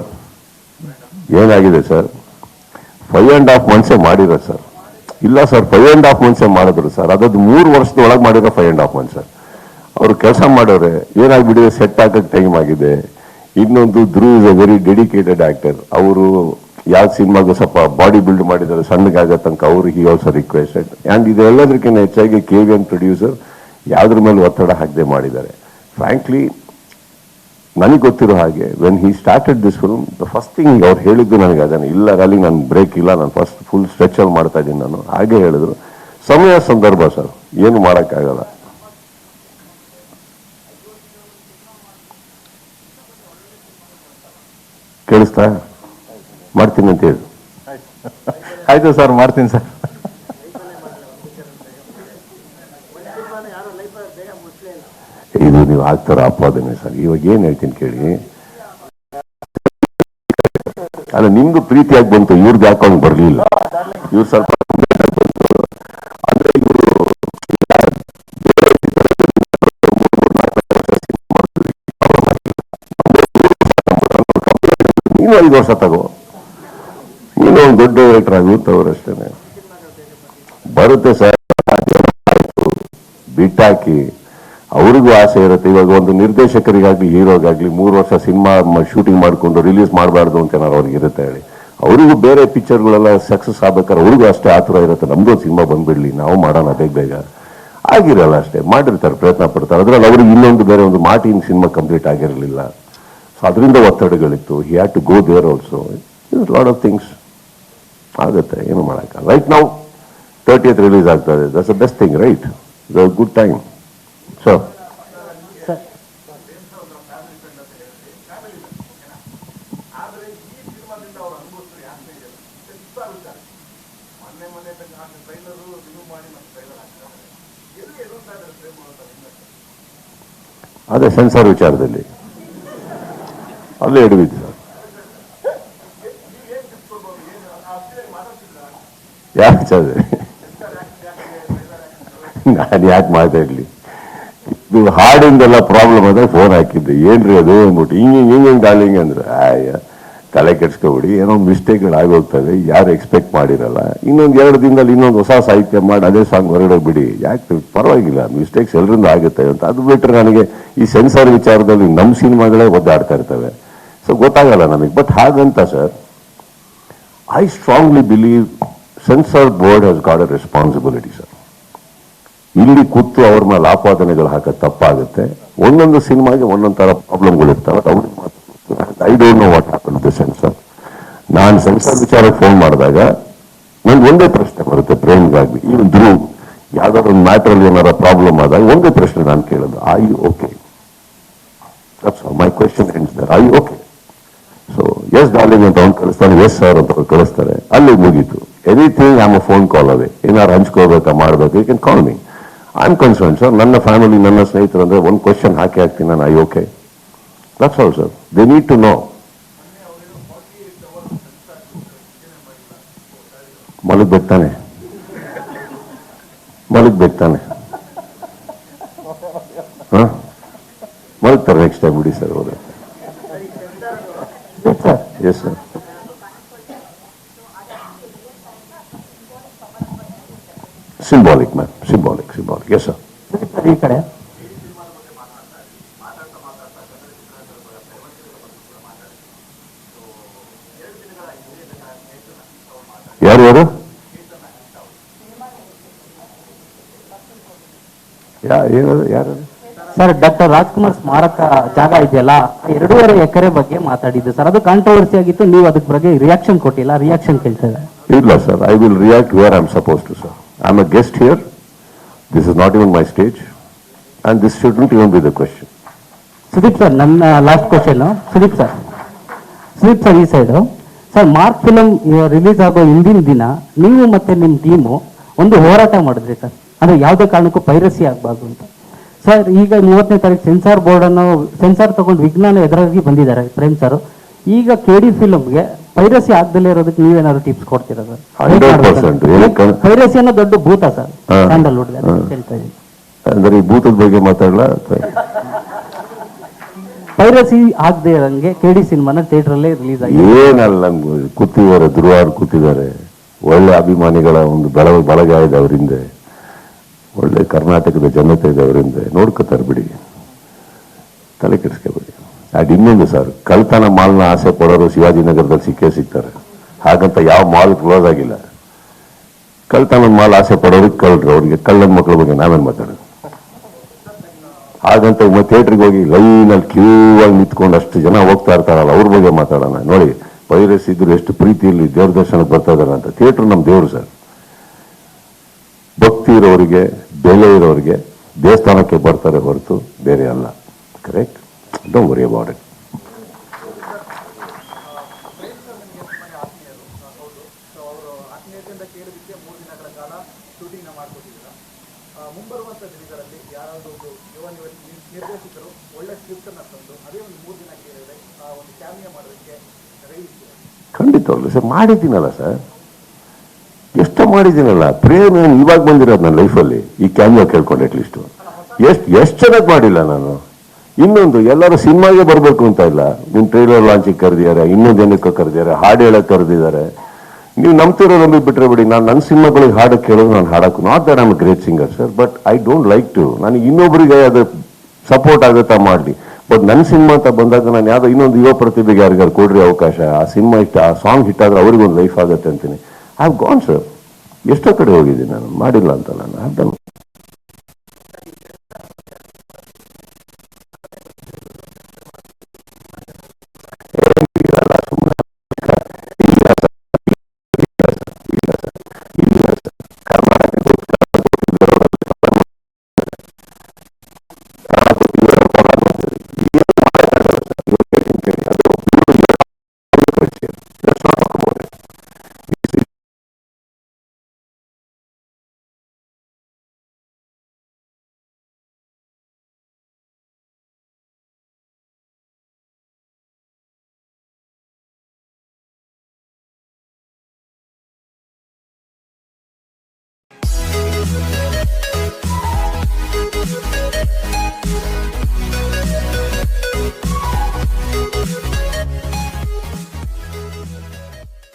Speaker 3: ಏನಾಗಿದೆ ಸರ್, 5.5 months ಮಾಡಿರೋ ಸರ್. ಇಲ್ಲ ಸರ್, 5.5 months ಮಾಡಿದ್ರು ಸರ್. ಅದದ್ದು 3 ವರ್ಷದೊಳಗೆ ಮಾಡಿರೋ 5.5 months ಸರ್. ಅವರು ಕೆಲಸ ಮಾಡೋರೆ, ಏನಾಗ್ಬಿಟ್ಟಿದೆ, ಸೆಟ್ ಹಾಕಕ್ಕೆ ಟೈಮ್ ಆಗಿದೆ. ಇನ್ನೊಂದು, Dhruv is a very dedicated actor. ಅವರು ಯಾವ ಸಿನಿಮಾಗೂ ಸ್ವಲ್ಪ ಬಾಡಿ ಬಿಲ್ಡ್ ಮಾಡಿದ್ದಾರೆ, ಸಣ್ಣಗಾಗೋ ತನಕ ಅವರು ಹಿ ಆಲ್ಸೋ ರಿಕ್ವೆಸ್ಟೆಡ್. ಆ್ಯಂಡ್ ಇದೆಲ್ಲದಕ್ಕಿಂತ ಹೆಚ್ಚಾಗಿ KVN ಪ್ರೊಡ್ಯೂಸರ್ ಯಾವುದ್ರ ಮೇಲೆ ಒತ್ತಡ ಹಾಕದೆ ಮಾಡಿದ್ದಾರೆ. ಫ್ರಾಂಕ್ಲಿ ನನಗೆ ಗೊತ್ತಿರೋ ಹಾಗೆ, when he started this film, the first thing ಅವ್ರು ಹೇಳಿದ್ದು ನನಗೆ ಅದನ್ನು, ಇಲ್ಲ ಅಲ್ಲಿ ನಾನು ಬ್ರೇಕ್ ಇಲ್ಲ, ನಾನು ಫಸ್ಟ್ ಫುಲ್ ಸ್ಟ್ರೆಚಲ್ಲಿ ಮಾಡ್ತಾ ಇದ್ದೀನಿ ನಾನು. ಹಾಗೆ ಹೇಳಿದ್ರು. ಸಮಯ ಸಂದರ್ಭ ಸರ್, ಏನು ಮಾಡೋಕ್ಕಾಗಲ್ಲ. ಕೇಳಿಸ್ತಾ? ಮಾಡ್ತೀನಿ ಅಂತ ಹೇಳಿ.
Speaker 2: ಆಯ್ತು ಸರ್, ಮಾಡ್ತೀನಿ ಸರ್.
Speaker 3: ಇದು ನೀವು ಆಗ್ತಾರ ಅಪಾದನೆ ಸರ್. ಇವಾಗ ಏನ್ ಹೇಳ್ತೀನಿ ಕೇಳಿ. ಅಲ್ಲ, ನಿಮ್ದು ಪ್ರೀತಿಯಾಗಿ ಬಂತು, ಇವ್ರದ್ದು ಯಾಕೊಂಡು ಬರ್ಲಿಲ್ಲ. ಇವ್ರು ಸ್ವಲ್ಪ ಅಂದ್ರೆ ಇವರು ನೀನು 5 ವರ್ಷ ತಗೋ, ನೀನು ಒಂದು ದೊಡ್ಡ ಡೈರೆಕ್ಟರ್ ಆಗುತ್ತವ್ರಷ್ಟೇನೆ. ಬರುತ್ತೆ ಸರ್, ಬಿಟ್ಟಾಕಿ. ಅವ್ರಿಗೂ ಆಸೆ ಇರುತ್ತೆ. ಇವಾಗ ಒಂದು ನಿರ್ದೇಶಕರಿಗಾಗ್ಲಿ ಹೀರೋಗಾಗ್ಲಿ 3 ವರ್ಷ ಸಿನಿಮಾ ಶೂಟಿಂಗ್ ಮಾಡಿಕೊಂಡು ರಿಲೀಸ್ ಮಾಡಬಾರ್ದು ಅಂತ ಏನಾರು ಅವ್ರಿಗೆ ಇರುತ್ತೆ ಹೇಳಿ. ಅವರಿಗೂ ಬೇರೆ ಪಿಕ್ಚರ್ಗಳೆಲ್ಲ ಸಕ್ಸಸ್ ಆಗ್ಬೇಕಾದ್ರೆ ಅವ್ರಿಗೂ ಅಷ್ಟೇ ಆತುರ ಇರುತ್ತೆ, ನಮ್ದು ಸಿನಿಮಾ ಬಂದ್ಬಿಡ್ಲಿ, ನಾವು ಮಾಡೋಣ ಬೇಗ. ಆಗಿರಲ್ಲ ಅಷ್ಟೇ, ಮಾಡಿರ್ತಾರೆ, ಪ್ರಯತ್ನ ಪಡ್ತಾರೆ. ಅದ್ರಲ್ಲಿ ಅವ್ರಿಗೆ ಇನ್ನೊಂದು ಬೇರೆ ಒಂದು ಮಾಟಿನ ಸಿನಿಮಾ ಕಂಪ್ಲೀಟ್ ಆಗಿರಲಿಲ್ಲ. ಸೊ ಅದರಿಂದ ಒತ್ತಡಗಳಿತ್ತು. He had to go there also. Lot of things ಆಗುತ್ತೆ, ಏನು ಮಾಡೋಕ್ಕಲ್ಲ. ರೈಟ್ ನಾವು 30th ರಿಲೀಸ್ ಆಗ್ತದೆ. That's the best thing, right? Good time. So ಅದೇ ಸೆನ್ಸಾರ್ ವಿಚಾರದಲ್ಲಿ ಅಲ್ಲೇ ಎಡವಿದ್ದು ಸರ್. ಯಾಕೆ ಸರ್, ನಾನು ಯಾಕೆ ಮಾತಾಡ್ಲಿ? ಇದು ಹಾಡಿಂದೆಲ್ಲ ಪ್ರಾಬ್ಲಮ್ ಅದ ಫೋನ್ ಹಾಕಿದ್ದೆ, ಏನ್ರಿ ಅದು ಅಂದ್ಬಿಟ್ಟು ಹಿಂಗೆ ಡಾರ್ಲಿಂಗ್ ಅಂದ್ರೆ, ತಲೆ ಕೆಡ್ಸ್ಕೊಬಿಡಿ, ಏನೋ ಮಿಸ್ಟೇಕ್ಗಳು ಆಗೋಗ್ತವೆ, ಯಾರು ಎಕ್ಸ್ಪೆಕ್ಟ್ ಮಾಡಿರಲ್ಲ. ಇನ್ನೊಂದು 2 ದಿನದಲ್ಲಿ ಇನ್ನೊಂದು ಹೊಸ ಸಾಹಿತ್ಯ ಮಾಡಿ ಅದೇ ಸಾಂಗ್ ಹೊರಗಡೆ ಬಿಡಿ, ಯಾಕೆ ಪರವಾಗಿಲ್ಲ, ಮಿಸ್ಟೇಕ್ಸ್ ಎಲ್ಲರಿಂದ ಆಗುತ್ತೆ ಅಂತ. ಅದು ಬಿಟ್ಟರೆ ನನಗೆ ಈ ಸೆನ್ಸಾರ್ ವಿಚಾರದಲ್ಲಿ ನಮ್ಮ ಸಿನಿಮಾಗಳೇ ಒದ್ದಾಡ್ತಾ ಇರ್ತವೆ. ಸೊ ಗೊತ್ತಾಗಲ್ಲ ನಮಗೆ. ಬಟ್ ಹಾಗಂತ sir, I strongly believe censor board has got a responsibility sir. ಇಲ್ಲಿ ಕೂತು ಅವ್ರ ಮೇಲೆ ಆಪಾದನೆಗಳು ಹಾಕೋದು ತಪ್ಪಾಗುತ್ತೆ. ಒಂದೊಂದು ಸಿನಿಮಾಗೆ ಒಂದೊಂದು ಥರ ಪ್ರಾಬ್ಲಮ್ಗಳಿರ್ತವೆ. I don't know what happen to censor. ನಾನು ಸೆನ್ಸಾರ್ ವಿಚಾರಕ್ಕೆ ಫೋನ್ ಮಾಡಿದಾಗ ನನ್ಗೆ ಒಂದೇ ಪ್ರಶ್ನೆ ಬರುತ್ತೆ, ಪ್ರೇಮ್ಗಾಗಿ. ಇವನ್ ಧ್ರುವ್ ಯಾವ್ದಾದ್ರು ಒಂದು ಮ್ಯಾಟ್ರಲ್ಲಿ ಏನಾರ ಪ್ರಾಬ್ಲಮ್ ಆದಾಗ ಒಂದೇ ಪ್ರಶ್ನೆ ನಾನು ಕೇಳೋದು, I you okay? My question ends there, I you okay? So yes darling ಅಂತ ಅವ್ನು ಕಳಿಸ್ತಾನೆ, ಎಸ್ ಸರ್ ಅಂತ ಅವ್ರು ಕಳಿಸ್ತಾರೆ, ಅಲ್ಲಿ ಮುಗೀತು. Anything I am a phone call away. ಏನಾರು ಹಂಚ್ಕೋಬೇಕಾ, ಮಾಡಬೇಕು, you can call me. I am concern sir. ನನ್ನ ಫ್ಯಾಮಿಲಿ, ನನ್ನ ಸ್ನೇಹಿತರು ಅಂದ್ರೆ ಒಂದು ಕ್ವೆಶ್ಚನ್ ಹಾಕಿ ಹಾಕ್ತೀನಿ ನಾನು, I okay? That's all sir. They need to know. ಮಲಗ್ಬೇಕು ತಾನೆ, ಮಲಗ್ತಾರೆ ನೆಕ್ಸ್ಟ್ ಟೈಮ್ ಬಿಡಿ ಸರ್. ಹೋದ್ರೆ yes sir. Symbolic ma'am, symbolic. Yes sir.
Speaker 7: ಈ ಕಡೆ
Speaker 3: ಏನದು ಯಾರು
Speaker 7: ಸರ್ ಡಾಕ್ಟರ್ ರಾಜ್ಕುಮಾರ್ ಸ್ಮಾರಕ ಜಾಗ ಇದೆಯಲ್ಲ 2.5 ಎಕರೆ ಬಗ್ಗೆ ಮಾತಾಡಿದ್ದು ಸರ್, ಅದು ಕಾಂಟ್ರವರ್ಸಿ ಆಗಿತ್ತು. ನೀವು ಅದಕ್ಕೆ ಬಗ್ಗೆ ರಿಯಾಕ್ಷನ್ ಕೊಟ್ಟಿಲ್ಲ, ರಿಯಾಕ್ಷನ್ ಕೇಳ್ತಾ ಇದ್ದಾರೆ.
Speaker 3: ಇಲ್ಲ sir, I will react where I am suppose to sir. I am a guest here, this is not even my stage and this shouldn't even be the question.
Speaker 7: Sudeep sir, ನನ್ನ ಲಾಸ್ಟ್ ಕ್ವಶನ್. ಸುದೀಪ್ ಸರ್ ಈ side sir, Mark film release ಆಗೋ ಹಿಂದಿನ ದಿನ ನೀವು ಮತ್ತೆ ನಿಮ್ಮ ಟೀಮು ಒಂದು ಹೋರಾಟ ಮಾಡಿದ್ರಿ ಸರ್, ಅಂದ್ರೆ ಯಾವುದೇ ಕಾರಣಕ್ಕೂ ಪೈರಸಿ ಆಗಬಾರ್ದು ಅಂತ. ಸರ್ ಈಗ 30ನೇ ತಾರೀಕು ಸೆನ್ಸಾರ್ ಬೋರ್ಡ್ ಅನ್ನು ಸೆನ್ಸಾರ್ ತಗೊಂಡು ವಿಜ್ಞಾನ ಎದುರಾಗಿ ಬಂದಿದ್ದಾರೆ ಪ್ರೇಮ್ ಸರ್. ಈಗ KD ಫಿಲಮ್ಗೆ ಪೈರಸಿ ಆಗದಲ್ಲೇ ಇರೋದಕ್ಕೆ ನೀವೇನಾದ್ರು ಟಿಪ್ಸ್ ಕೊಡ್ತೀರಾ ಸರ್?
Speaker 3: 100%.
Speaker 7: ಪೈರಸಿ ಅನ್ನೋ ದೊಡ್ಡ ಭೂತ ಸರ್ ಸ್ಯಾಂಡಲ್ವುಡ್ ಹೇಳ್ತಾ ಇದ್ದೀನಿ.
Speaker 3: ಅಂದ್ರೆ ಈ ಭೂತದ ಬಗ್ಗೆ ಮಾತಾಡಲ್ಲ.
Speaker 7: ಪೈರಸಿ ಆಗದೆ ಇರಂಗೆ KD ಸಿನಿಮಾನ ಥಿಯೇಟರ್ ಅಲ್ಲೇ ರಿಲೀಸ್ ಆಗಿದೆ.
Speaker 3: ಏನಲ್ಲ, ಕೂತಿದ್ದಾರೆ, ಧ್ರುವಾರ್ ಕೂತಿದ್ದಾರೆ, ಒಳ್ಳೆ ಅಭಿಮಾನಿಗಳ ಒಂದು ಬಳಗ ಇದೆ ಅವರಿಂದ, ಒಳ್ಳೆ ಕರ್ನಾಟಕದ ಜನತೆ ಇದೆ ಅವರಿಂದ, ನೋಡ್ಕೋತಾರೆ ಬಿಡಿ, ತಲೆ ಕೆಡಿಸ್ಕೋಬೇಡಿ. ಅದು ಇನ್ನೊಂದು ಸರ್, ಕಳ್ತನ ಮಾಲ್ನ ಆಸೆ ಪಡೋರು ಶಿವಾಜಿನಗರದಲ್ಲಿ ಸಿಗ್ತಾರೆ. ಹಾಗಂತ ಯಾವ ಮಾಲ್ ಕ್ಲೋಸ್ ಆಗಿಲ್ಲ. ಕಳ್ತನ ಮಾಲ್ ಆಸೆ ಪಡೋರಿಗೆ ಕಳ್ರು, ಅವ್ರಿಗೆ ಕಳ್ಳನ ಮಕ್ಕಳ ಬಗ್ಗೆ ನಾವೇನು ಮಾತಾಡೋದು? ಹಾಗಂತ ಥಿಯೇಟ್ರಿಗೆ ಹೋಗಿ ಲೈನಲ್ಲಿ ಕ್ಯೂ ಆಗಿ ನಿಂತ್ಕೊಂಡು ಅಷ್ಟು ಜನ ಹೋಗ್ತಾ ಇರ್ತಾರಲ್ಲ, ಅವ್ರ ಬಗ್ಗೆ ಮಾತಾಡೋಣ. ನೋಡಿ, ಪೈರಸಿ ಇದ್ರು ಎಷ್ಟು ಪ್ರೀತಿಯಲ್ಲಿ ದೇವ್ರ ದರ್ಶನಕ್ಕೆ ಬರ್ತಾ ಇದಾರೆ ಅಂತ. ಥಿಯೇಟ್ರ್ ನಮ್ಮ ದೇವರು ಸರ್. ಭಕ್ತಿ ಇರೋರಿಗೆ, ಬೆಲೆ ಇರೋರಿಗೆ ದೇವಸ್ಥಾನಕ್ಕೆ ಬರ್ತಾರೆ ಹೊರತು ಬೇರೆ ಅಲ್ಲ. Correct? Don't worry about it. ಖಂಡಿತವಾಗ್ಲು ಸರ್, ಮಾಡಿದ್ದೀನಲ್ಲ ಸರ್, ಎಷ್ಟೋ ಮಾಡಿದ್ದೀನಲ್ಲ. ಪ್ರೇಮ್ ಇವಾಗ ಬಂದಿರೋದು ನನ್ನ ಲೈಫಲ್ಲಿ ಈ ಕ್ಯಾಮಿಯೋ ಕೇಳ್ಕೊಂಡು ಅಟ್ಲೀಸ್ಟ್ ಎಷ್ಟು ಚೆನ್ನಾಗಿ ಮಾಡಿಲ್ಲ ನಾನು. ಇನ್ನೊಂದು, ಎಲ್ಲರೂ ಸಿನಿಮಾಗೆ ಬರಬೇಕು ಅಂತ ಇಲ್ಲ, ನಿಮ್ಮ ಟ್ರೈಲರ್ ಲಾಂಚಿಗೆ ಕರೆದಿದ್ದಾರೆ, ಇನ್ನೊಂದು ಜನಕ್ಕೆ ಕರೆದಿದ್ದಾರೆ, ಹಾಡು ಹೇಳಕ್ಕೆ ಕರೆದಿದ್ದಾರೆ. ನೀವು ನಂಬ್ತಿರೋ ನಂಬಿಬಿಟ್ರೆ ಬಿಡಿ, ನಾನು ನನ್ನ ಸಿನಿಮಾಗಳಿಗೆ ಹಾಡಕ್ಕೆ ಕೇಳೋದು, ನಾನು ಹಾಡಕ್ಕೆ not that I am great singer sir, but I don't like to, ನನಗೆ ಇನ್ನೊಬ್ಬರಿಗೆ ಅದು ಸಪೋರ್ಟ್ ಆಗುತ್ತಾ ಮಾಡಲಿ. ಬಟ್ ನನ್ನ ಸಿನಿಮಾ ಅಂತ ಬಂದಾಗ ನಾನು ಯಾವುದೋ ಇನ್ನೊಂದು ಯುವ ಪ್ರತಿಭೆಗೆ ಯಾರಿಗಾರು ಕೊಡ್ರಿ ಅವಕಾಶ, ಆ ಸಿನಿಮಾ ಹಿಟ್, ಆ ಸಾಂಗ್ ಹಿಟ್ ಆದರೆ ಅವ್ರಿಗೊಂದು ಲೈಫ್ ಆಗುತ್ತೆ ಅಂತೀನಿ. I have gone sir. ಎಷ್ಟೋ ಕಡೆ ಹೋಗಿದ್ದೀನಿ ನಾನು, ಮಾಡಿಲ್ಲ ಅಂತಲ್ಲ ನಾನು.